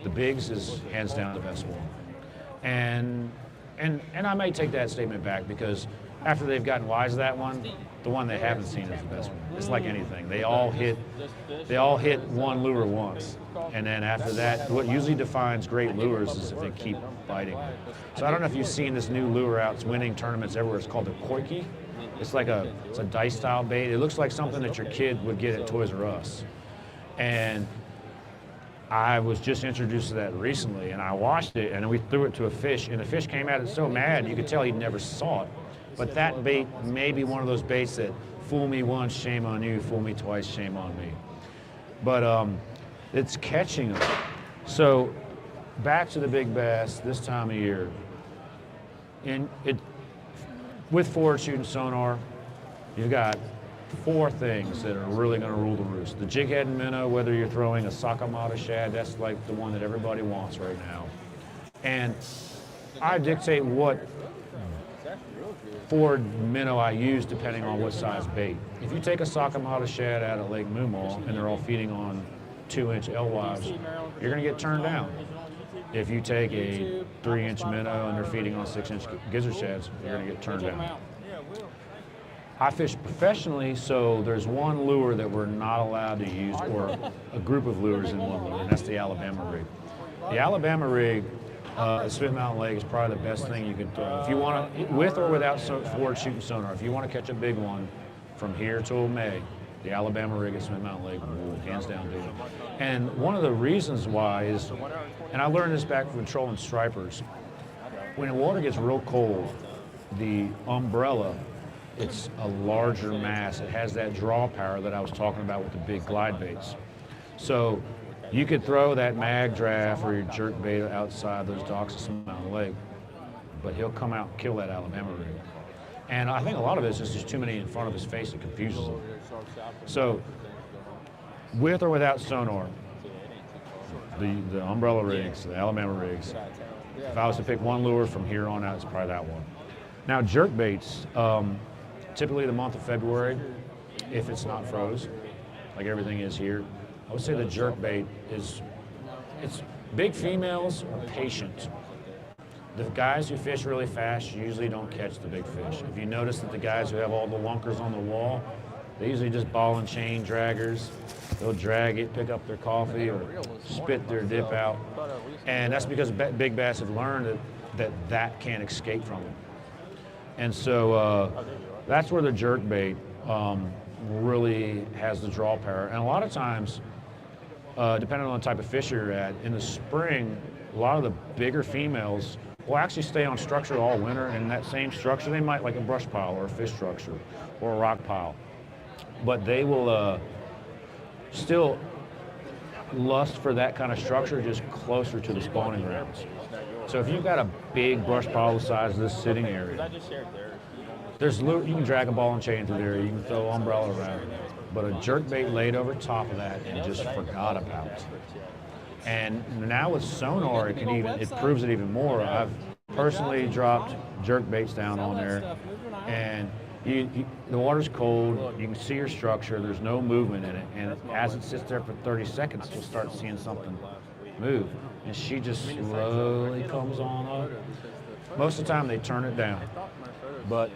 the Bigs is hands down the best one. And I may take that statement back, because after they've gotten wise to that one, the one they haven't seen is the best one. It's like anything. They all hit one lure once. And then after that, what usually defines great lures is if they keep biting. So I don't know if you've seen this new lure out. It's winning tournaments everywhere. It's called the Koiki. It's like it's a dice style bait. It looks like something that your kid would get at Toys R Us. And I was just introduced to that recently, and I watched it, and we threw it to a fish, and the fish came at it so mad, you could tell he never saw it. But that bait may be one of those baits that fool me once, shame on you, fool me twice, shame on me. But it's catching them. So back to the big bass this time of year. With forward shooting sonar, you've got 4 things that are really going to rule the roost. The jighead and minnow, whether you're throwing a Sakamata shad, that's like the one that everybody wants right now. And I dictate what forward minnow I use depending on what size bait. If you take a Sakamata shad out of Lake Moomaw and they're all feeding on 2-inch alewives, you're going to get turned down. If you take a 3-inch minnow and they're feeding on 6-inch gizzard shads, you're going to get turned down. I fish professionally, so there's one lure that we're not allowed to use, or a group of lures in one lure, and that's the Alabama rig. The Alabama rig at Smith Mountain Lake is probably the best thing you could throw. If you want to, with or without forward shooting sonar, if you want to catch a big one from here till May, the Alabama rig at Smith Mountain Lake will hands down do it. And one of the reasons why is, and I learned this back from trolling stripers, when the water gets real cold, the umbrella, it's a larger mass. It has that draw power that I was talking about with the big glide baits. So you could throw that mag draft or your jerk bait outside those docks of Smith Mountain Lake, but he'll come out and kill that Alabama rig. And I think a lot of it is just there's too many in front of his face that confuses him. So with or without sonar, the umbrella rigs, the Alabama rigs. If I was to pick one lure from here on out, it's probably that one. Now, jerk baits, typically the month of February, if it's not froze, like everything is here, I would say the jerk bait it's big females are patient. The guys who fish really fast usually don't catch the big fish. If you notice that the guys who have all the lunkers on the wall, they usually just ball and chain draggers. They'll drag it, pick up their coffee, or spit their dip out. And that's because big bass have learned that can't escape from them. And so that's where the jerk bait really has the draw power. And a lot of times, depending on the type of fish you're at, in the spring, a lot of the bigger females will actually stay on structure all winter, and in that same structure, they might like a brush pile or a fish structure or a rock pile. But they will still lust for that kind of structure just closer to the spawning grounds. So if you've got a big brush pile the size of this sitting area, you can drag a ball and chain through there, you can throw an umbrella around, but a jerk bait laid over top of that and just forgot about. And now with sonar, it proves it even more. I've personally dropped jerk baits down on there, and the water's cold, you can see your structure, there's no movement in it, and as it sits there for 30 seconds, you'll start seeing something move. And she just slowly comes on up. Most of the time they turn it down, but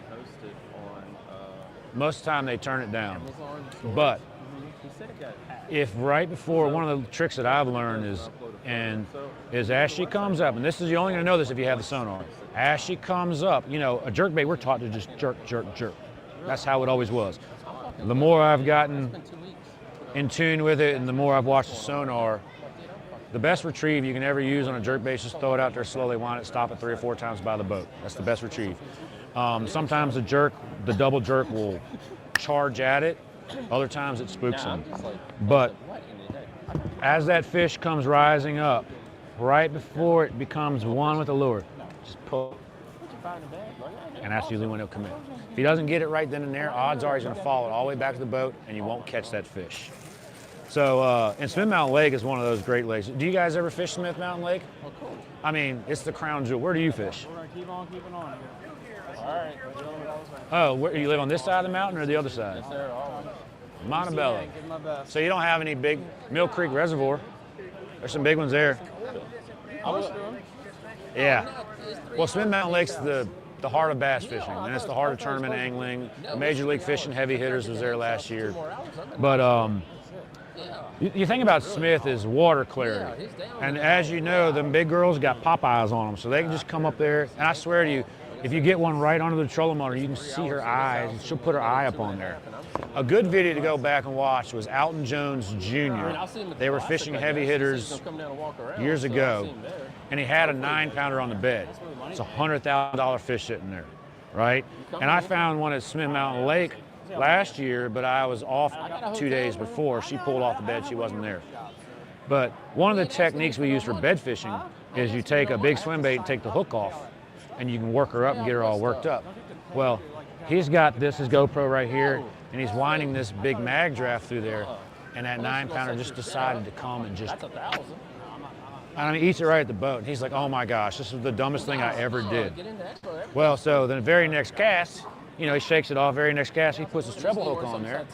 if right before, one of the tricks that I've learned is as she comes up, and this is, you're only gonna know this if you have the sonar, as she comes up, a jerkbait, we're taught to just jerk, jerk, jerk. That's how it always was. The more I've gotten in tune with it and the more I've watched the sonar, the best retrieve you can ever use on a jerkbait is just throw it out there slowly, wind it, stop it 3 or 4 times by the boat. That's the best retrieve. Sometimes the double jerk will charge at it. Other times it spooks them. But as that fish comes rising up, right before it becomes one with the lure, just pull. And that's usually when he'll come in. If he doesn't get it right then and there, odds are he's going to follow it all the way back to the boat and you won't catch that fish. So, and Smith Mountain Lake is one of those great lakes. Do you guys ever fish Smith Mountain Lake? Oh, cool. I mean, it's the crown jewel. Where do you fish? We're going to keep on keeping on here. All right. Oh, where, you live on this side of the mountain or the other side? Yes, sir. Montebello. Give my best. So you don't have any big Mill Creek Reservoir. There's some big ones there. Yeah. Well, Smith Mountain Lake's the heart of bass fishing, and it's the heart of tournament angling. Major League Fishing heavy hitters was there last year. But you think about Smith is water clarity. And as you know, them big girls got Popeyes on them, so they can just come up there. And I swear to you, if you get one right under the trolling motor, you can see her eyes. She'll put her eye up on there. A good video to go back and watch was Alton Jones Jr. They were fishing heavy hitters years ago, and he had a 9-pounder on the bed. It's a $100,000 fish sitting there, right? And I found one at Smith Mountain Lake last year, but I was off 2 days before. She pulled off the bed, she wasn't there. But one of the techniques we use for bed fishing is you take a big swim bait and take the hook off, and you can work her up and get her all worked up. Well, he's got his GoPro right here, and he's winding this big mag draft through there, and that 9-pounder just decided to come and just, eats it right at the boat. And he's like, oh my gosh, this is the dumbest thing I ever did. Well, so then the very next cast, he shakes it off. Very next cast, he puts his treble hook on there,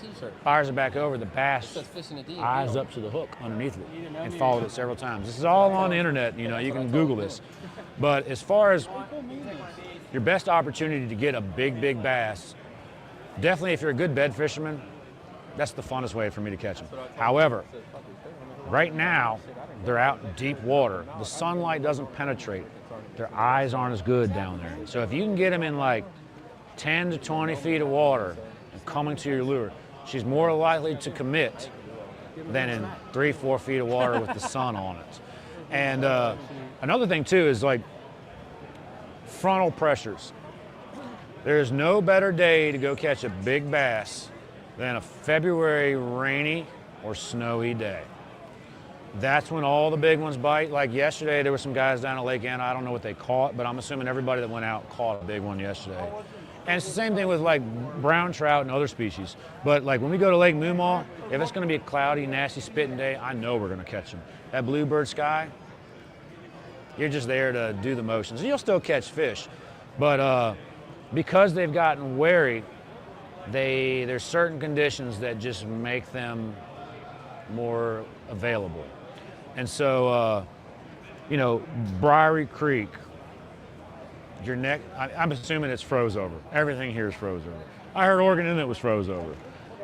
fires it back over. The bass eyes up to the hook underneath it and followed it several times. This is all on the internet. You can Google this. But as far as your best opportunity to get a big bass, definitely if you're a good bed fisherman, that's the funnest way for me to catch them. However, right now, they're out in deep water. The sunlight doesn't penetrate. Their eyes aren't as good down there. So if you can get them in like 10 to 20 feet of water and coming to your lure, she's more likely to commit than in 3-4 feet of water with the sun on it. And another thing too is like frontal pressures. There's no better day to go catch a big bass than a February rainy or snowy day. That's when all the big ones bite. Like yesterday, there were some guys down at Lake Anna. I don't know what they caught, but I'm assuming everybody that went out caught a big one yesterday. And it's the same thing with like brown trout and other species. But like when we go to Lake Moomaw, if it's going to be a cloudy, nasty, spitting day, I know we're going to catch them. That bluebird sky, you're just there to do the motions. You'll still catch fish, but because they've gotten wary, there's certain conditions that just make them more available. And so, you know, Briary Creek, your neck, I'm assuming it's froze over. Everything here is froze over. I heard Oregon Inlet was froze over.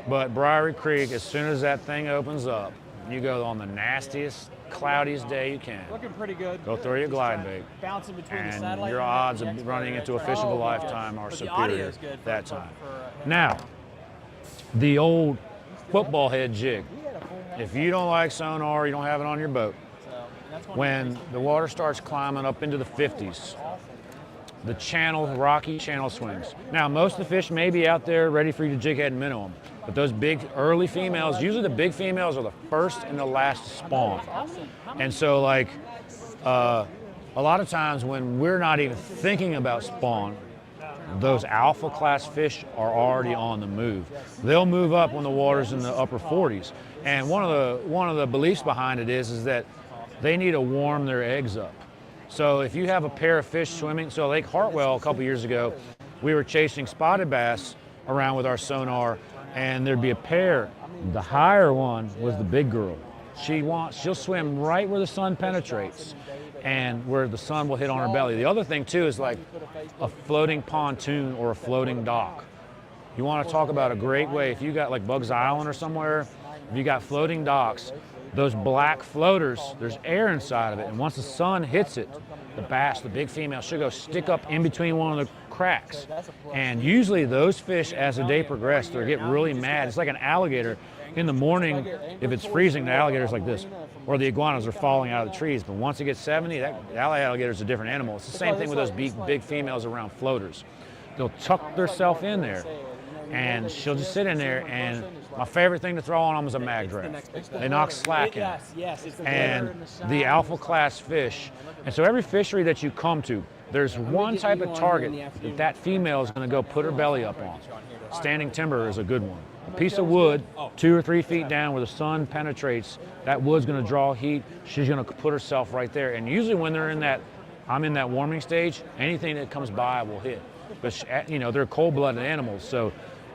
But Briary Creek, as soon as that thing opens up, you go on the nastiest, cloudiest day you can. Looking pretty good. Go throw your glide bait. Bouncing between the And satellite your and odds the of running into a fish of a lifetime are But the audio superior is good that for- time. for, Now, the old football head jig. If you don't like sonar, you don't have it on your boat. When the water starts climbing up into the 50s, the channel, rocky channel swings. Now, most of the fish may be out there ready for you to jig head and minnow them, but those big early females, usually the big females are the first and the last to spawn. And so, like, a lot of times when we're not even thinking about spawn, those alpha class fish are already on the move. They'll move up when the water's in the upper 40s. And one of the beliefs behind it is that they need to warm their eggs up. So if you have a pair of fish swimming, so Lake Hartwell a couple years ago, we were chasing spotted bass around with our sonar, and there'd be a pair. The higher one was the big girl. She'll swim right where the sun penetrates and where the sun will hit on her belly. The other thing too is like a floating pontoon or a floating dock. You want to talk about a great way, if you got like Bugs Island or somewhere, if you got floating docks, those black floaters, there's air inside of it, and once the sun hits it, the bass, the big female, should go stick up in between one of the cracks. And usually those fish, as the day progresses, they get really mad. It's like an alligator. In the morning, if it's freezing, the alligator's like this, or the iguanas are falling out of the trees. But once it gets 70, that alligator's a different animal. It's the same thing with those big females around floaters. They'll tuck themselves in there, and she'll just sit in there, and my favorite thing to throw on them is a mag draft. They knock slack in. And the alpha class fish. And so every fishery that you come to, there's one type of target that female is going to go put her belly up on. Standing timber is a good one. A piece of wood, 2 or 3 feet down where the sun penetrates, that wood's going to draw heat. She's going to put herself right there. And usually when I'm in that warming stage, anything that comes by will hit. But you know, they're cold-blooded animals, so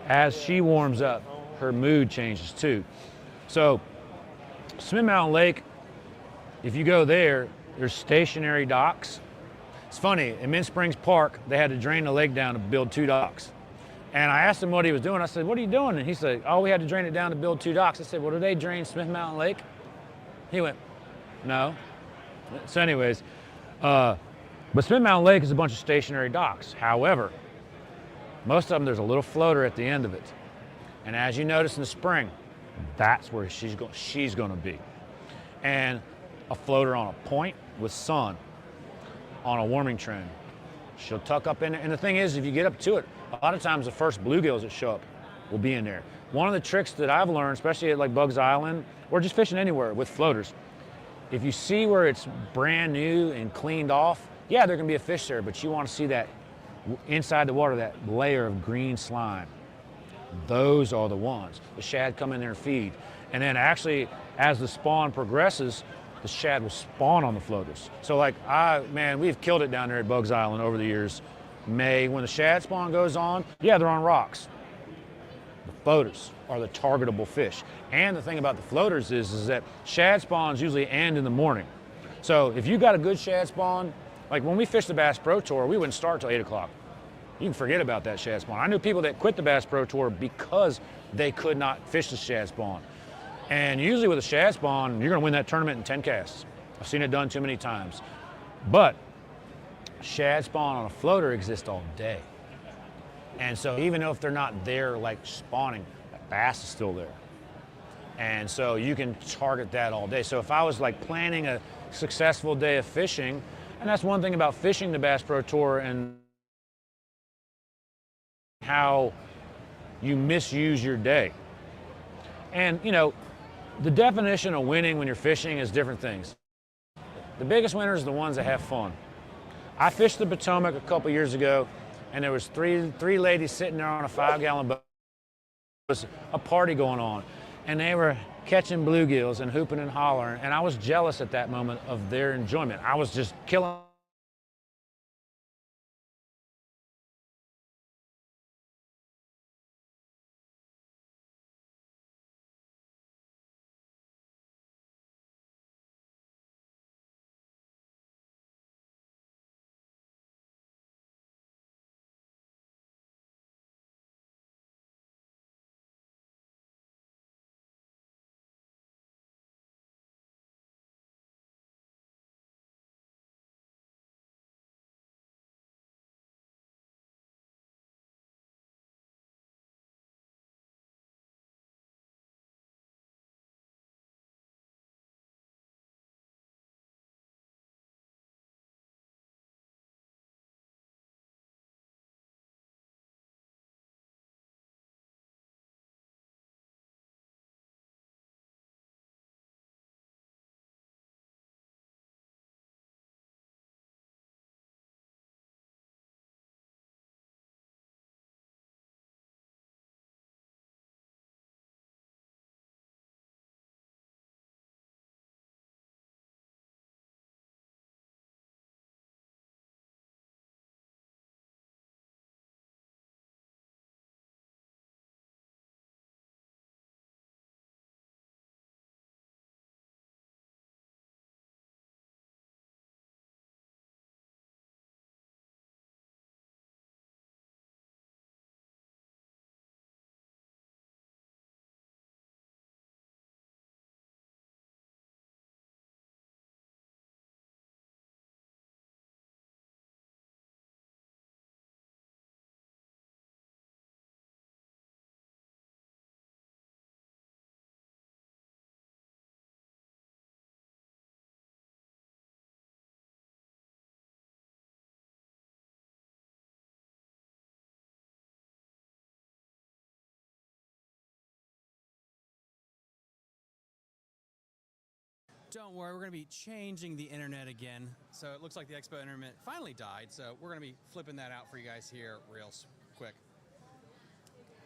as she warms up, her mood changes too. So Smith Mountain Lake, if you go there, there's stationary docks. It's funny, in Mint Springs Park, they had to drain the lake down to build 2 docks. And I asked him what he was doing. I said, what are you doing? And he said, oh, we had to drain it down to build 2 docks. I said, well, do they drain Smith Mountain Lake? He went, no. So anyways, but Smith Mountain Lake is a bunch of stationary docks. However, most of them, there's a little floater at the end of it. And as you notice in the spring, that's where she's going to be. And a floater on a point with sun on a warming trend. She'll tuck up in there. And the thing is, if you get up to it, a lot of times the first bluegills that show up will be in there. One of the tricks that I've learned, especially at like Bugs Island, or just fishing anywhere with floaters, if you see where it's brand new and cleaned off, yeah, there can be a fish there, but you want to see that inside the water, that layer of green slime. Those are the ones. The shad come in there and feed. And then actually, as the spawn progresses, the shad will spawn on the floaters. So like, man, we've killed it down there at Bugs Island over the years. When the shad spawn goes on, yeah, they're on rocks. The floaters are the targetable fish. And the thing about the floaters is that shad spawns usually end in the morning. So if you got a good shad spawn, like when we fished the Bass Pro Tour, we wouldn't start till 8 o'clock. You can forget about that shad spawn. I knew people that quit the Bass Pro Tour because they could not fish the shad spawn. And usually with a shad spawn, you're gonna win that tournament in 10 casts. I've seen it done too many times. But shad spawn on a floater exists all day. And so even if they're not there like spawning, the bass is still there. And so you can target that all day. So if I was like planning a successful day of fishing, and that's one thing about fishing the Bass Pro Tour and how you misuse your day. And you know, the definition of winning when you're fishing is different things. The biggest winners are the ones that have fun. I fished the Potomac a couple years ago, and there was three ladies sitting there on a 5-gallon boat. There was a party going on, and they were catching bluegills and hooping and hollering, and I was jealous at that moment of their enjoyment. I was just killing. Don't worry, we're going to be changing the internet again. So it looks like the Expo internet finally died. So we're going to be flipping that out for you guys here real quick.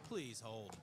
Please hold.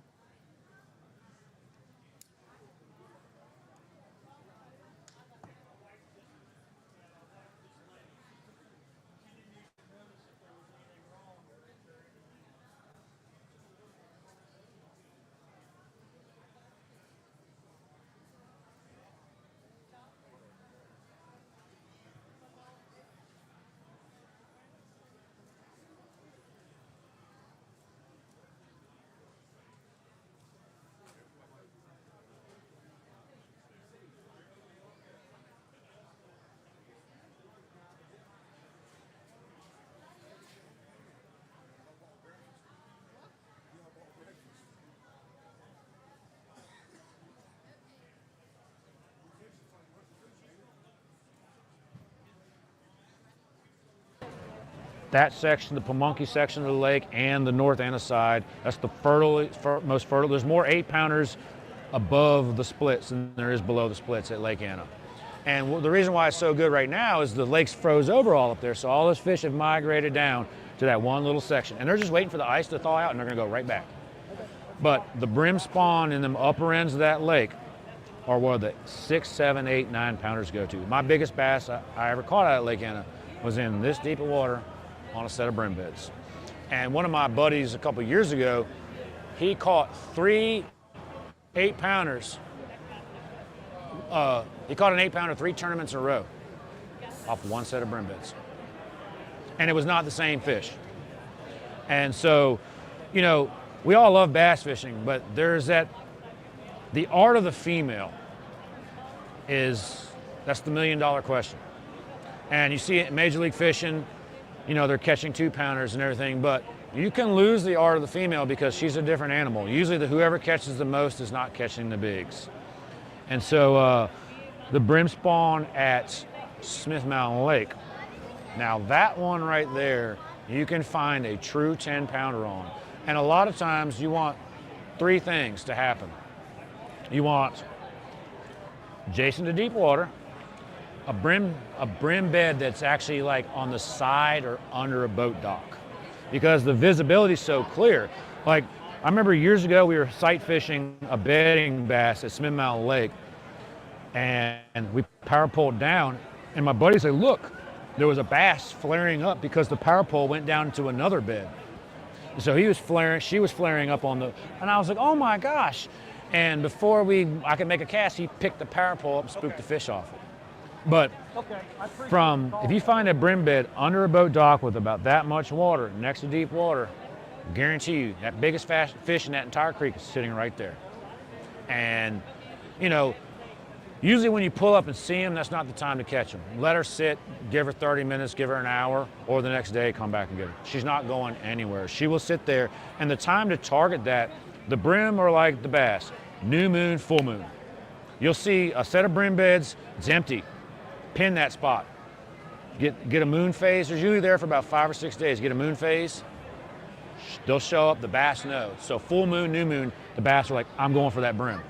That section, the Pamunkey section of the lake, and the North Anna side, that's the most fertile. There's more 8-pounders above the splits than there is below the splits at Lake Anna. And the reason why it's so good right now is the lake's froze over all up there, so all those fish have migrated down to that one little section. And they're just waiting for the ice to thaw out, and they're gonna go right back. But the brim spawn in the upper ends of that lake are where the 6, 7, 8, 9-pounders go to. My biggest bass I ever caught out at Lake Anna was in this deep of water on a set of brim beds. And one of my buddies a couple years ago, he caught 3 8-pounders. He caught an 8-pounder 3 tournaments in a row off one set of brim beds. And it was not the same fish. And so, you know, we all love bass fishing, but there's the art of the female that's the $1 million question. And you see it in Major League Fishing, you know, they're catching 2-pounders and everything, but you can lose the art of the female because she's a different animal. Usually whoever catches the most is not catching the bigs. And so the brim spawn at Smith Mountain Lake, now that one right there, you can find a true 10-pounder on. And a lot of times you want 3 things to happen. You want adjacent to deep water, a brim bed that's actually like on the side or under a boat dock. because the visibility is so clear. Like, I remember years ago we were sight fishing a bedding bass at Smith Mountain Lake, and we power poled down, and my buddy said, look, there was a bass flaring up because the power pole went down into another bed. So he was flaring, she was flaring up on the, and I was like, oh my gosh. And before I could make a cast, he picked the power pole up and spooked the fish off it. But if you find a brim bed under a boat dock with about that much water, next to deep water, guarantee you that biggest fish in that entire creek is sitting right there. And, you know, usually when you pull up and see them, that's not the time to catch them. Let her sit, give her 30 minutes, give her an hour, or the next day come back and get her. She's not going anywhere. She will sit there, and the time to target that, the brim are like the bass, new moon, full moon. You'll see a set of brim beds, it's empty. Pin that spot. Get a moon phase. They're usually there for about 5 or 6 days. Get a moon phase, they'll show up, the bass know. So full moon, new moon, the bass are like, I'm going for that brim.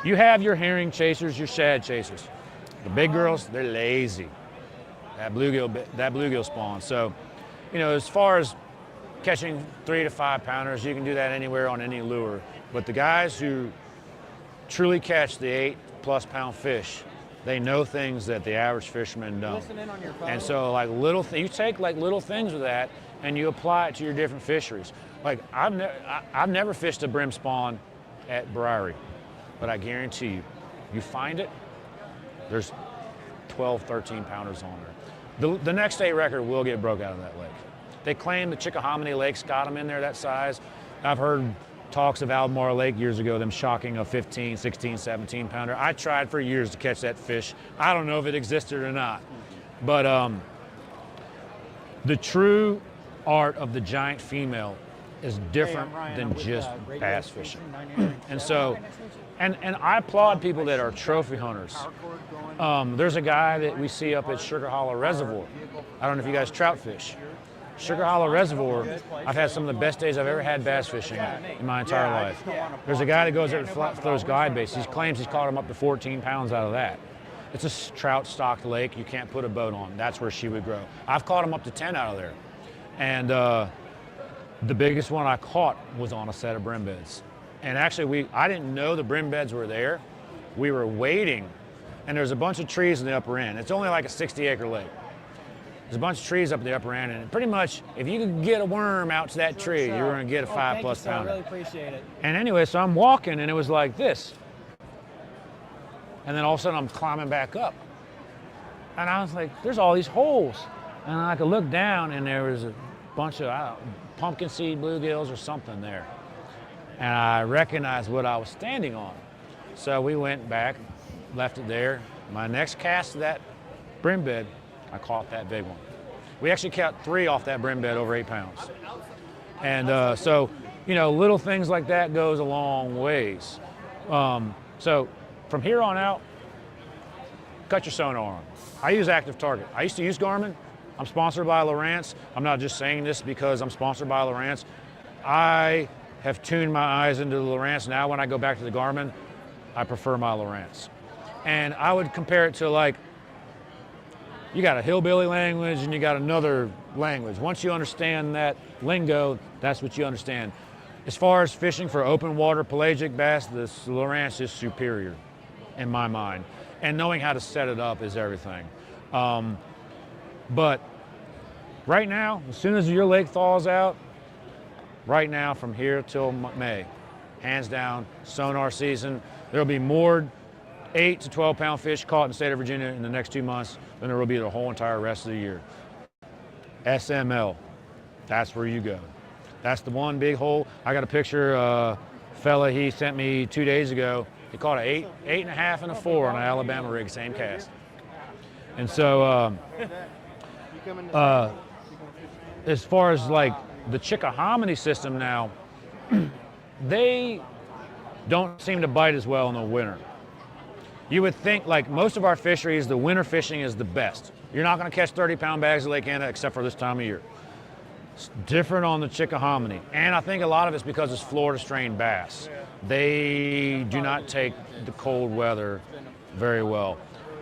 You have your herring chasers, your shad chasers. The big girls, they're lazy. That bluegill spawn. So, you know, as far as catching 3 to 5 pounders, you can do that anywhere on any lure. But the guys who truly catch the 8+ pound fish, they know things that the average fisherman don't. And so, like you take like little things with that, and you apply it to your different fisheries. Like I've never fished a brim spawn at Briary, but I guarantee you, you find it, there's 12, 13 pounders on there. The next state record will get broke out of that lake. They claim the Chickahominy Lake's got them in there that size. I've heard talks of Albemarle Lake years ago, them shocking a 15, 16, 17 pounder. I tried for years to catch that fish. I don't know if it existed or not. But the true art of the giant female is different than just bass fishing. And so, and I applaud people that are trophy hunters. There's a guy that we see up at Sugar Hollow Reservoir. I don't know if you guys trout fish. Sugar Hollow Reservoir, I've had some of the best days I've ever had bass fishing in my entire life. There's a guy that goes there and throws guide baits. He claims he's caught him up to 14 pounds out of that. It's a trout stocked lake. You can't put a boat on. That's where she would grow. I've caught him up to 10 out of there. And the biggest one I caught was on a set of brim beds. And actually, I didn't know the brim beds were there. We were waiting, and there's a bunch of trees in the upper end. It's only like a 60-acre lake. There's a bunch of trees up at the upper end, and pretty much, if you could get a worm out to that tree, you're going to get a 5+ pounder. I really appreciate it. And anyway, so I'm walking, and it was like this. And then all of a sudden, I'm climbing back up. And I was like, there's all these holes. And I could look down, and there was a bunch of pumpkin seed bluegills or something there. And I recognized what I was standing on. So we went back, left it there. My next cast of that brim bed, I caught that big one. We actually caught 3 off that brim bed over 8 pounds. And so, you know, little things like that goes a long ways. So from here on out, cut your sonar on. I use Active Target. I used to use Garmin. I'm sponsored by Lowrance. I'm not just saying this because I'm sponsored by Lowrance. I have tuned my eyes into the Lowrance. Now when I go back to the Garmin, I prefer my Lowrance. And I would compare it to, like, you got a hillbilly language and you got another language. Once you understand that lingo, that's what you understand. As far as fishing for open water pelagic bass, the Lowrance is superior in my mind. And knowing how to set it up is everything. But right now, as soon as your lake thaws out, right now from here till May, hands down, sonar season. There'll be more 8 to 12 pound fish caught in the state of Virginia in the next 2 months than there will be the whole entire rest of the year. SML, that's where you go. That's the one big hole. I got a picture, fella he sent me 2 days ago. He caught an 8.5 and a 4 on an Alabama rig, same cast. And so, as far as like the Chickahominy system now, they don't seem to bite as well in the winter. You would think, like most of our fisheries, the winter fishing is the best. You're not going to catch 30-pound bags of Lake Anna except for this time of year. It's different on the Chickahominy. And I think a lot of it's because it's Florida-strained bass. They do not take the cold weather very well.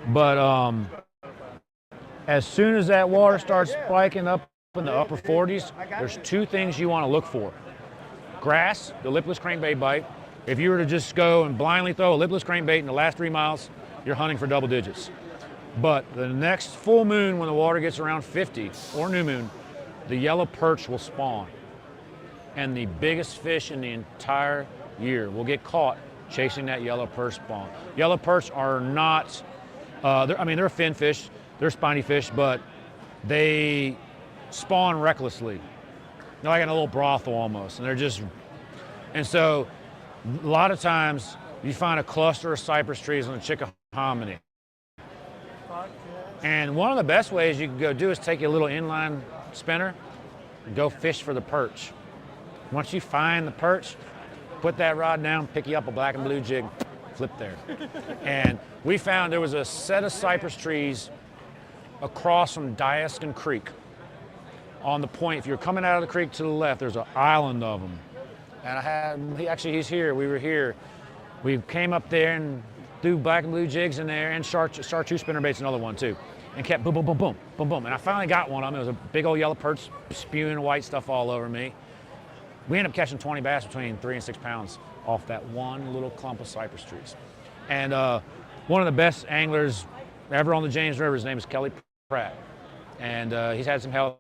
But as soon as that water starts spiking up in the upper 40s, there's two things you want to look for. Grass, the lipless crankbait bite. If you were to just go and blindly throw a lipless crankbait in the last 3 miles, you're hunting for double digits. But the next full moon, when the water gets around 50, or new moon, the yellow perch will spawn. And the biggest fish in the entire year will get caught chasing that yellow perch spawn. Yellow perch are not, they're fin fish, they're spiny fish, but they spawn recklessly. They're like in a little brothel almost, and so a lot of times you find a cluster of cypress trees on a Chickahominy. And one of the best ways you can go do is take a little inline spinner and go fish for the perch. Once you find the perch, put that rod down, pick you up a black and blue jig, flip there. And we found there was a set of cypress trees across from Diaskin Creek. On the point, if you're coming out of the creek to the left, there's an island of them. And he's here, we were here. We came up there and threw black and blue jigs in there, and chartreuse spinnerbait's another one too. And kept boom, boom, boom, boom, boom, boom. And I finally got one of them. It was a big old yellow perch spewing white stuff all over me. We ended up catching 20 bass between 3 and 6 pounds off that one little clump of cypress trees. And one of the best anglers ever on the James River, his name is Kelly Pratt. And he's had some health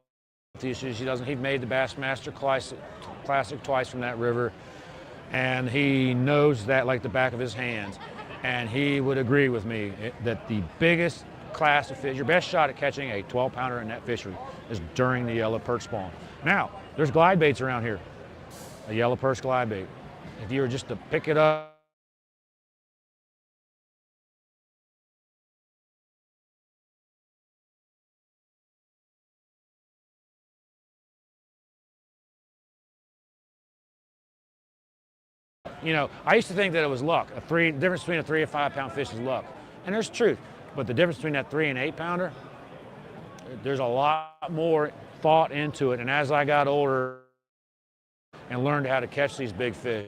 issues. He made the Bassmaster Classic twice from that river. And he knows that like the back of his hands. And he would agree with me that the biggest class of fish, your best shot at catching a 12-pounder in that fishery is during the yellow perch spawn. Now, there's glide baits around here. A yellow perch glide bait. If you were just to pick it up, I used to think that it was luck. Difference between a 3 and 5 pound fish is luck. And there's truth. But the difference between that 3 and 8 pounder, there's a lot more thought into it. And as I got older and learned how to catch these big fish,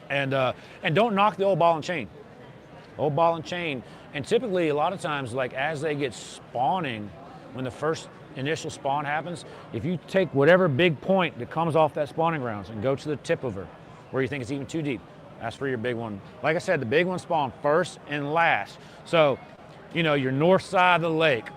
and don't knock the old ball and chain. Old ball and chain. And typically, a lot of times, like as they get spawning, when the first initial spawn happens, if you take whatever big point that comes off that spawning grounds and go to the tip of her, where you think it's even too deep, that's for your big one. Like I said, the big ones spawn first and last. So, your north side of the lake,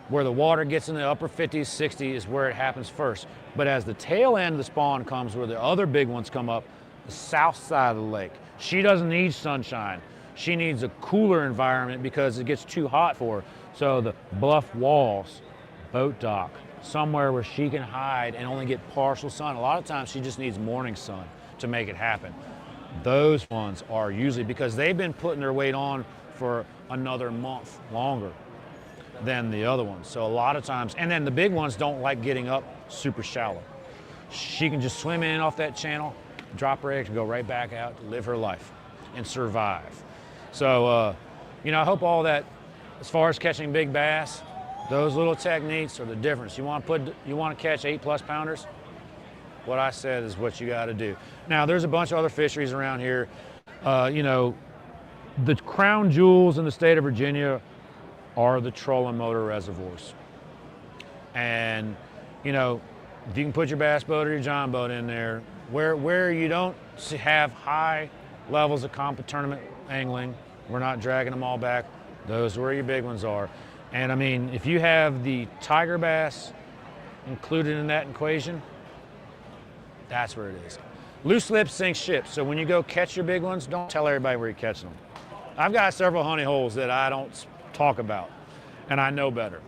where the water gets in the upper 50s, 60s, is where it happens first. But as the tail end of the spawn comes, where the other big ones come up, the south side of the lake, she doesn't need sunshine. She needs a cooler environment because it gets too hot for her. So the bluff walls, boat dock, somewhere where she can hide and only get partial sun. A lot of times she just needs morning sun to make it happen. Those ones are usually, because they've been putting their weight on for another month longer than the other ones. So a lot of times, and then the big ones don't like getting up super shallow. She can just swim in off that channel, drop her eggs, and go right back out, live her life, and survive. So, I hope all that, as far as catching big bass, those little techniques are the difference. You want to catch 8+ pounders? What I said is what you got to do. Now, there's a bunch of other fisheries around here. The crown jewels in the state of Virginia are the trolling motor reservoirs. And, if you can put your bass boat or your john boat in there, where you don't have high levels of comp tournament angling, we're not dragging them all back, those are where your big ones are. And I mean, if you have the tiger bass included in that equation, that's where it is. Loose lips sink ships. So when you go catch your big ones, don't tell everybody where you're catching them. I've got several honey holes that I don't talk about, and I know better.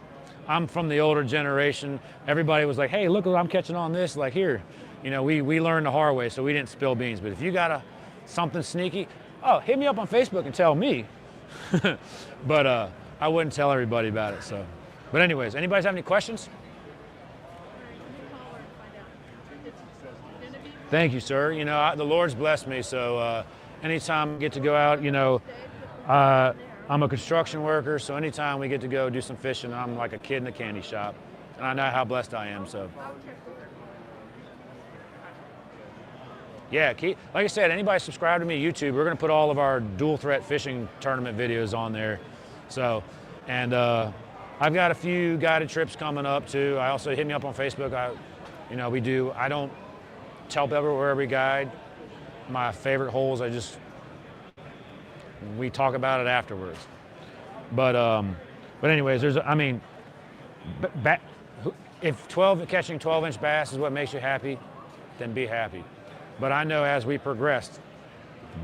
I'm from the older generation. Everybody was like, hey, look what I'm catching on this. Like here, we learned the hard way, so we didn't spill beans. But if you got something sneaky, hit me up on Facebook and tell me. But I wouldn't tell everybody about it. So, but anyways, anybody have any questions? Thank you, sir. The Lord's blessed me, so anytime I get to go out, I'm a construction worker, so anytime we get to go do some fishing, I'm like a kid in a candy shop, and I know how blessed I am. So, yeah, like I said, anybody subscribe to me YouTube, we're going to put all of our dual threat fishing tournament videos on there. So, and I've got a few guided trips coming up too. I also hit me up on Facebook. I don't tell people where we guide. My favorite holes, we talk about it afterwards. But anyways, if catching 12-inch bass is what makes you happy, then be happy. But I know as we progress, the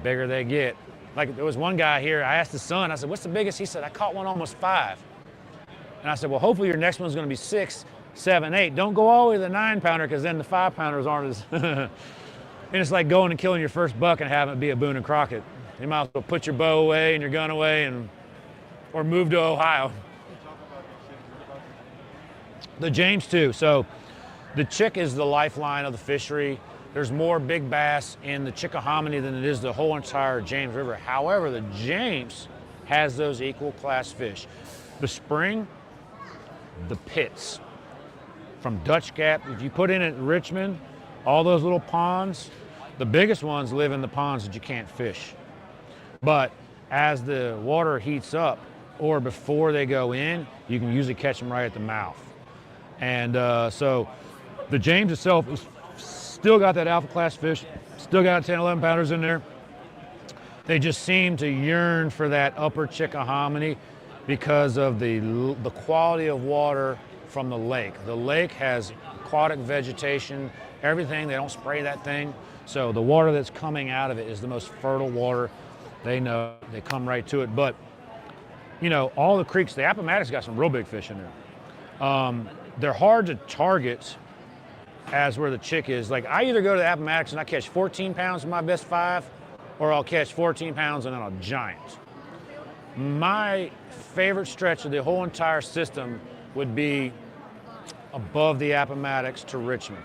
bigger they get. Like there was one guy here, I asked his son, I said, what's the biggest? He said, I caught one almost 5. And I said, well, hopefully your next one's gonna be 6, 7, 8. Don't go all the way to the 9-pounder because then the 5-pounders aren't as, and it's like going and killing your first buck and having it be a Boone and Crockett. You might as well put your bow away and your gun away or move to Ohio. The James too. So the chick is the lifeline of the fishery. There's more big bass in the Chickahominy than it is the whole entire James River. However, the James has those equal class fish. The spring, the pits. From Dutch Gap, if you put in at Richmond, all those little ponds, the biggest ones live in the ponds that you can't fish. But as the water heats up or before they go in, you can usually catch them right at the mouth. And so the James itself is still got that alpha class fish, still got 10, 11 pounders in there. They just seem to yearn for that upper Chickahominy because of the quality of water from the lake. The lake has aquatic vegetation, everything. They don't spray that thing. So the water that's coming out of it is the most fertile water. They know, they come right to it. But, all the creeks, the Appomattox got some real big fish in there. They're hard to target as where the chick is. Like I either go to the Appomattox and I catch 14 pounds in my best 5, or I'll catch 14 pounds and then a giant. My favorite stretch of the whole entire system would be above the Appomattox to Richmond.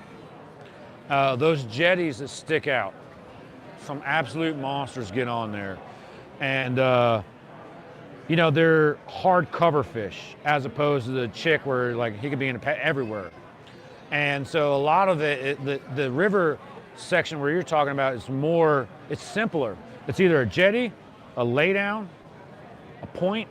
Those jetties that stick out, some absolute monsters get on there. And, they're hard cover fish as opposed to the chick where like he could be in everywhere. And so a lot of the river section where you're talking about is it's simpler. It's either a jetty, a laydown, a point.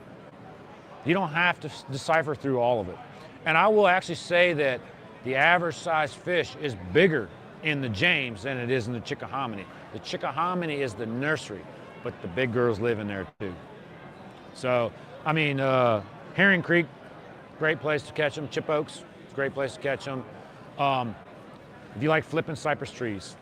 You don't have to decipher through all of it. And I will actually say that the average size fish is bigger in the James than it is in the Chickahominy. The Chickahominy is the nursery, but the big girls live in there too. So, Herring Creek, great place to catch them. Chip Oaks, great place to catch them. If you like flipping cypress trees,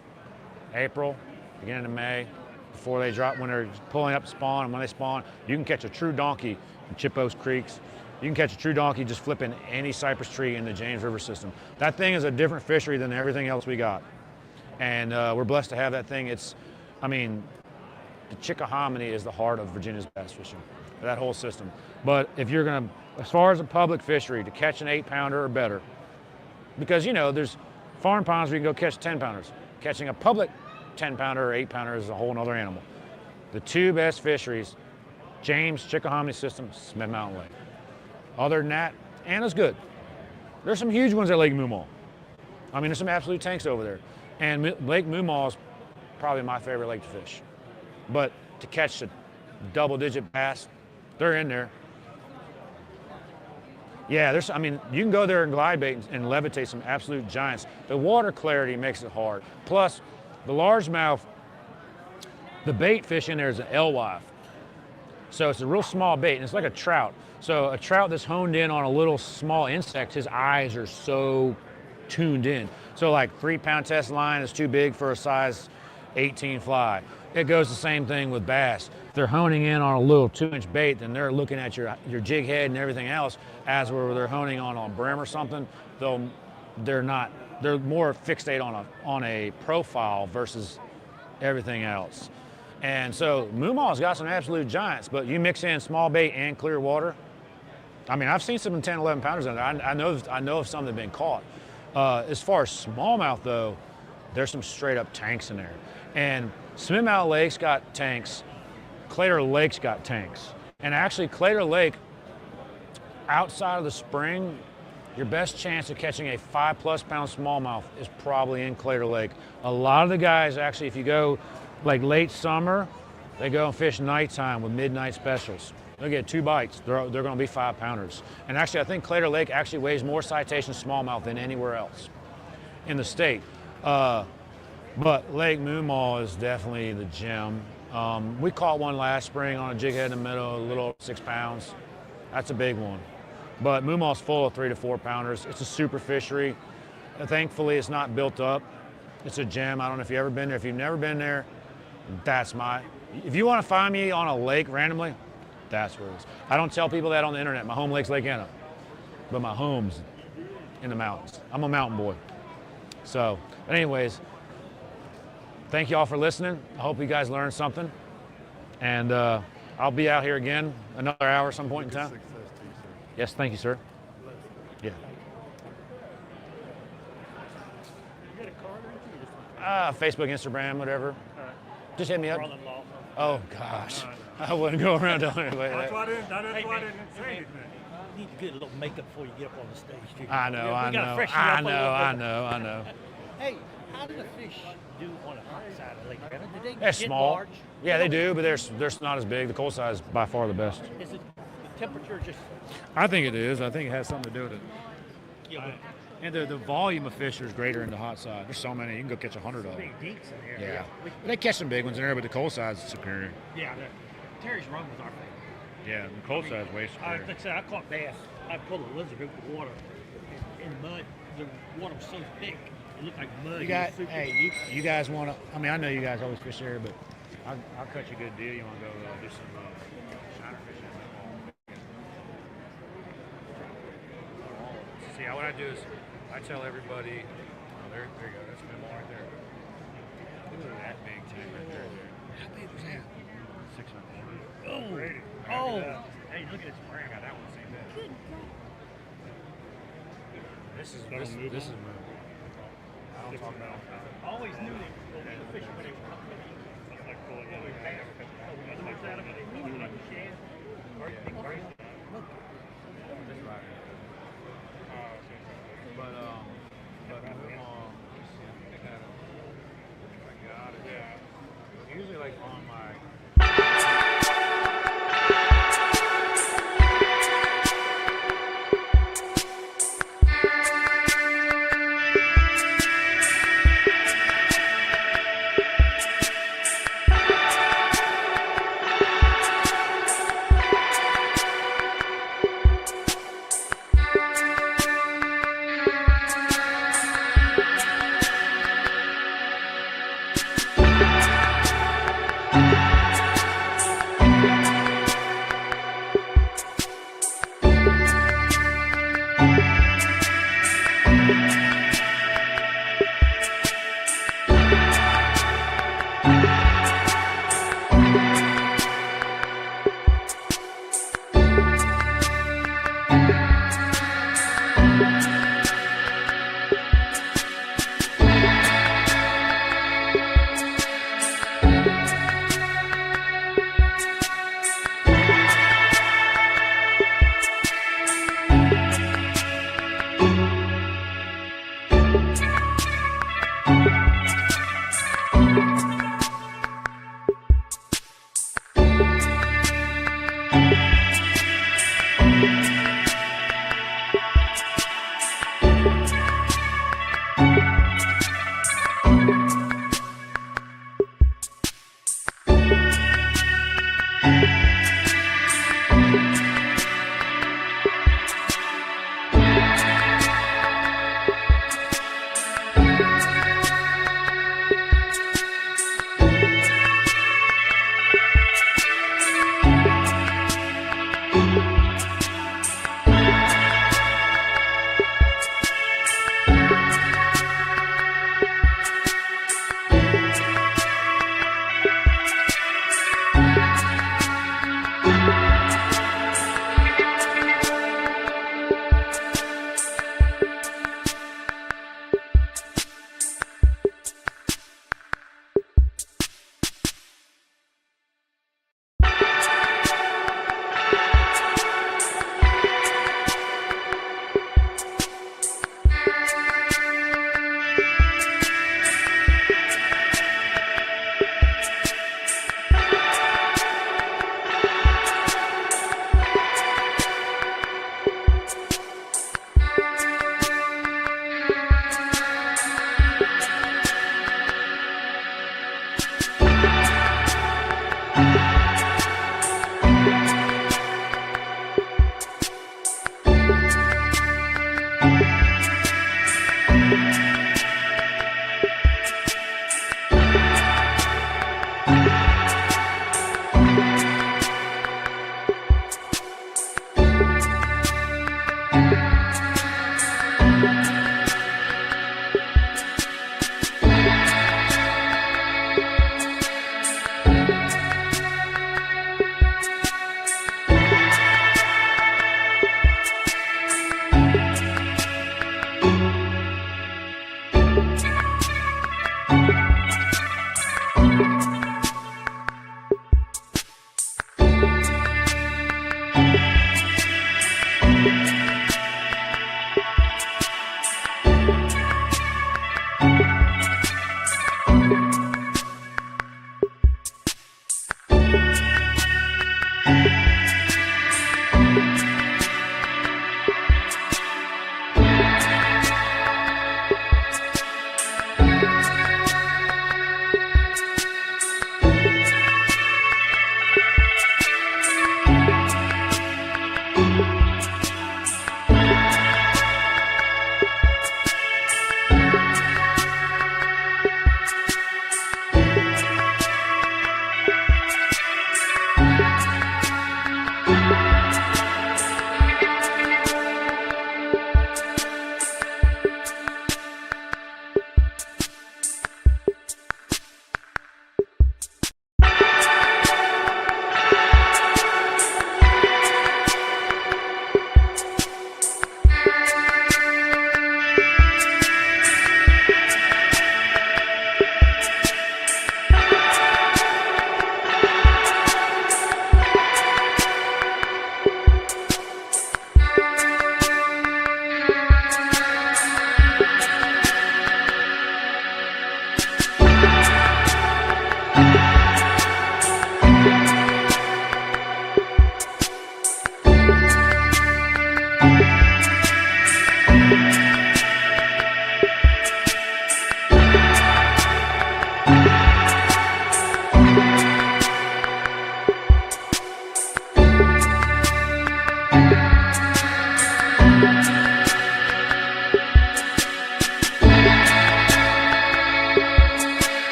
April, beginning of May, before they drop, when they're pulling up spawn, and when they spawn, you can catch a true donkey in Chip Oaks creeks. You can catch a true donkey just flipping any cypress tree in the James River system. That thing is a different fishery than everything else we got. And we're blessed to have that thing. The Chickahominy is the heart of Virginia's bass fishing, that whole system. But if you're gonna, as far as a public fishery, to catch an 8-pounder or better, because there's farm ponds where you can go catch 10-pounders. Catching a public 10-pounder or 8-pounder is a whole nother animal. The 2 best fisheries, James, Chickahominy system, Smith Mountain Lake. Other than that, Anna's good. There's some huge ones at Lake Moomaw. There's some absolute tanks over there. And Lake Moomaw is probably my favorite lake to fish. But to catch the double-digit bass, they're in there. Yeah, you can go there and glide bait and levitate some absolute giants. The water clarity makes it hard. Plus, the largemouth, the bait fish in there is an alewife. So it's a real small bait, and it's like a trout. So a trout that's honed in on a little small insect, his eyes are so tuned in. So like 3-pound test line is too big for a size 18 fly. It goes the same thing with bass. If they're honing in on a little 2-inch bait, then they're looking at your jig head and everything else. As where they're honing on a brim or something, they're more fixate on a profile versus everything else. And so Moomaw's got some absolute giants, but you mix in small bait and clear water. I've seen some 10, 11 pounders in there. I know of some that have been caught. As far as smallmouth though, there's some straight up tanks in there. And Smith Mountain Lake's got tanks. Claytor Lake's got tanks. And actually Claytor Lake, outside of the spring, your best chance of catching a 5+ pound smallmouth is probably in Claytor Lake. A lot of the guys actually, if you go like late summer, they go and fish nighttime with midnight specials. They'll get 2 bites. They're going to be 5-pounders. And actually, I think Claytor Lake actually weighs more citation smallmouth than anywhere else in the state. But Lake Moomaw is definitely the gem. We caught one last spring on a jig head in the middle, a little over 6 pounds. That's a big one. But Moomaw's full of 3 to 4 pounders. It's a super fishery. Thankfully, it's not built up. It's a gem. I don't know if you've ever been there. If you've never been there, if you want to find me on a lake randomly, that's where it is. I don't tell people that on the internet. My home lake's Lake Anna, but my home's in the mountains. I'm a mountain boy. So, but anyways, thank you all for listening. I hope you guys learned something. And I'll be out here again another hour some point in time. Success to you, sir. Yes, thank you, sir. Yeah. You got a card or anything? Or just Facebook, Instagram, whatever. Just hit me up. brother-in-law. Oh, gosh. I wouldn't go around telling everybody That's that. why I didn't say anything. You need to get a little makeup before you get up on the stage, too. I know, We I gotta know, freshen you up I a know, little I bit. know, I know. Hey, how do the fish do on a hot side of Lake Anna? Do they They're get small. large? Yeah, they do, but they're not as big. The cold side is by far the best. Is it the temperature just? I think it is. I think it has something to do with it. Yeah, but And the volume of fish is greater in the hot side. There's so many. You can go catch 100 of them. big dinks in there. Yeah. They catch some big ones in there, but the cold side's superior. Yeah. Terry's Run was our favorite. Yeah, the cold side's way superior. Like I said, I caught bass. I pulled a lizard out the water in mud. The water was so thick, it looked like mud. You got, hey, you guys want to, I mean, I know you guys always fish there, but I'll cut you a good deal. You want to go do some shiner fishing? See, what I do is I tell everybody, oh, there you go, that's Memo right there. Look at that big tank right there. How big was that? 600. Oh, hey, look at this spring. I got that one same day. This is moving. I don't talk about it. I always knew they were the fish when they were coming. That's like pulling in a bass. That's like that. Like a shad. Or big brain. Look. This right here. But I got it. Yeah. Usually like on my.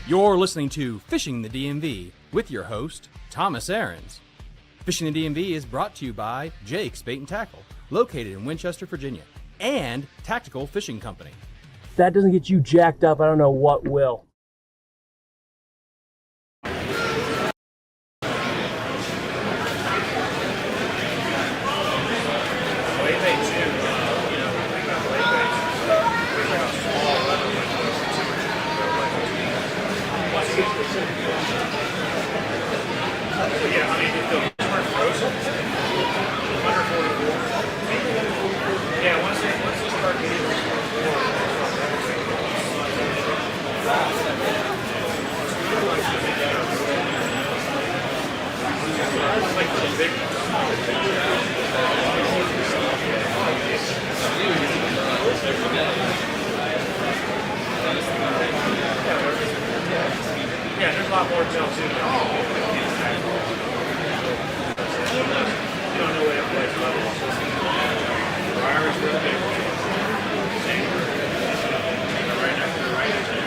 You're listening to Fishing the DMV with your host, Thomas Ahrens. Fishing the DMV is brought to you by Jake's Bait and Tackle, located in Winchester, Virginia, and Tactical Fishing Company. If that doesn't get you jacked up, I don't know what will. Yeah, there's a lot more to tell too. You don't know what it plays level. Irish really big. Right next to the right.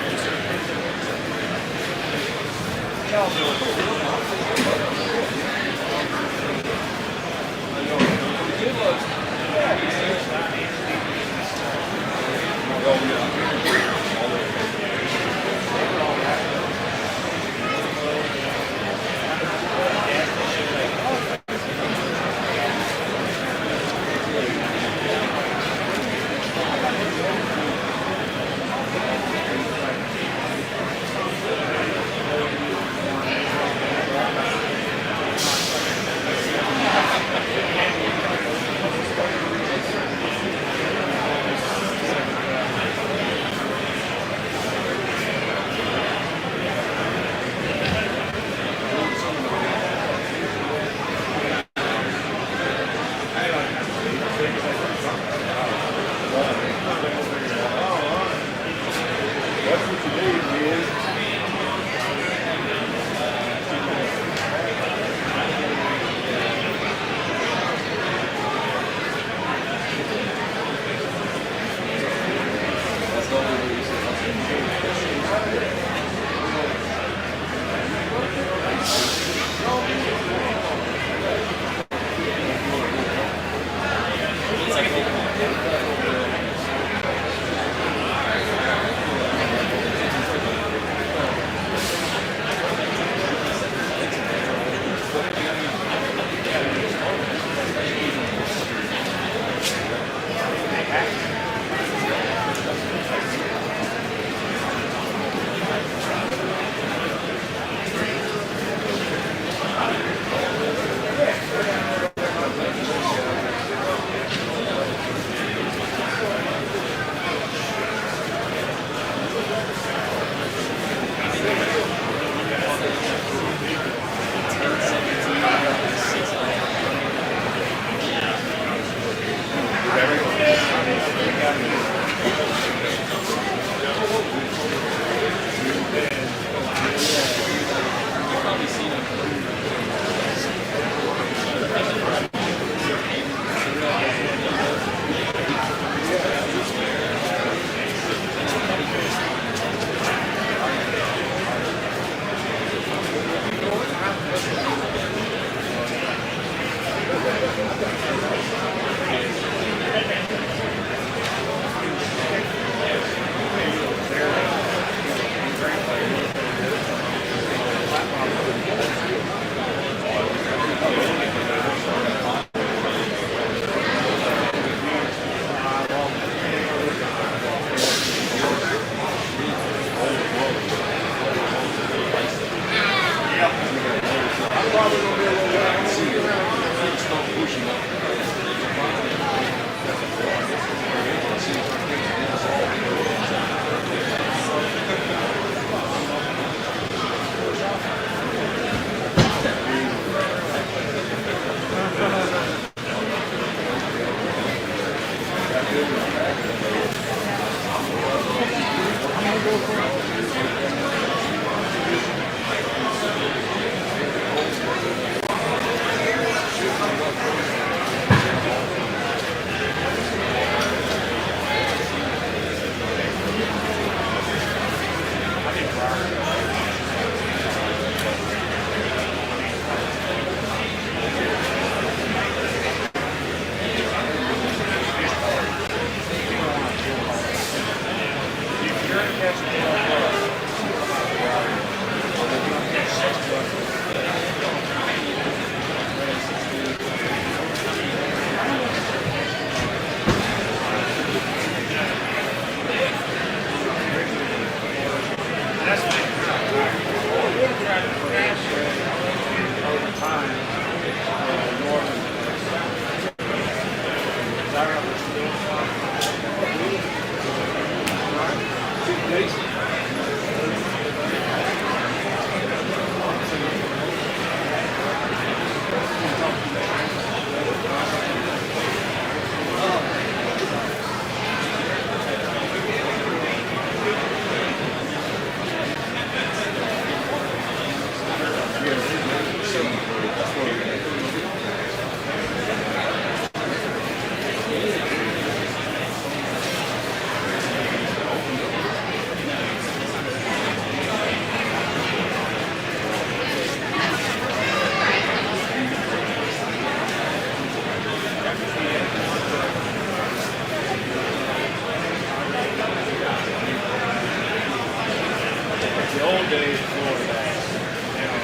The old days, Florida bass. Now,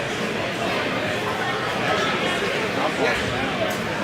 I'm walking around.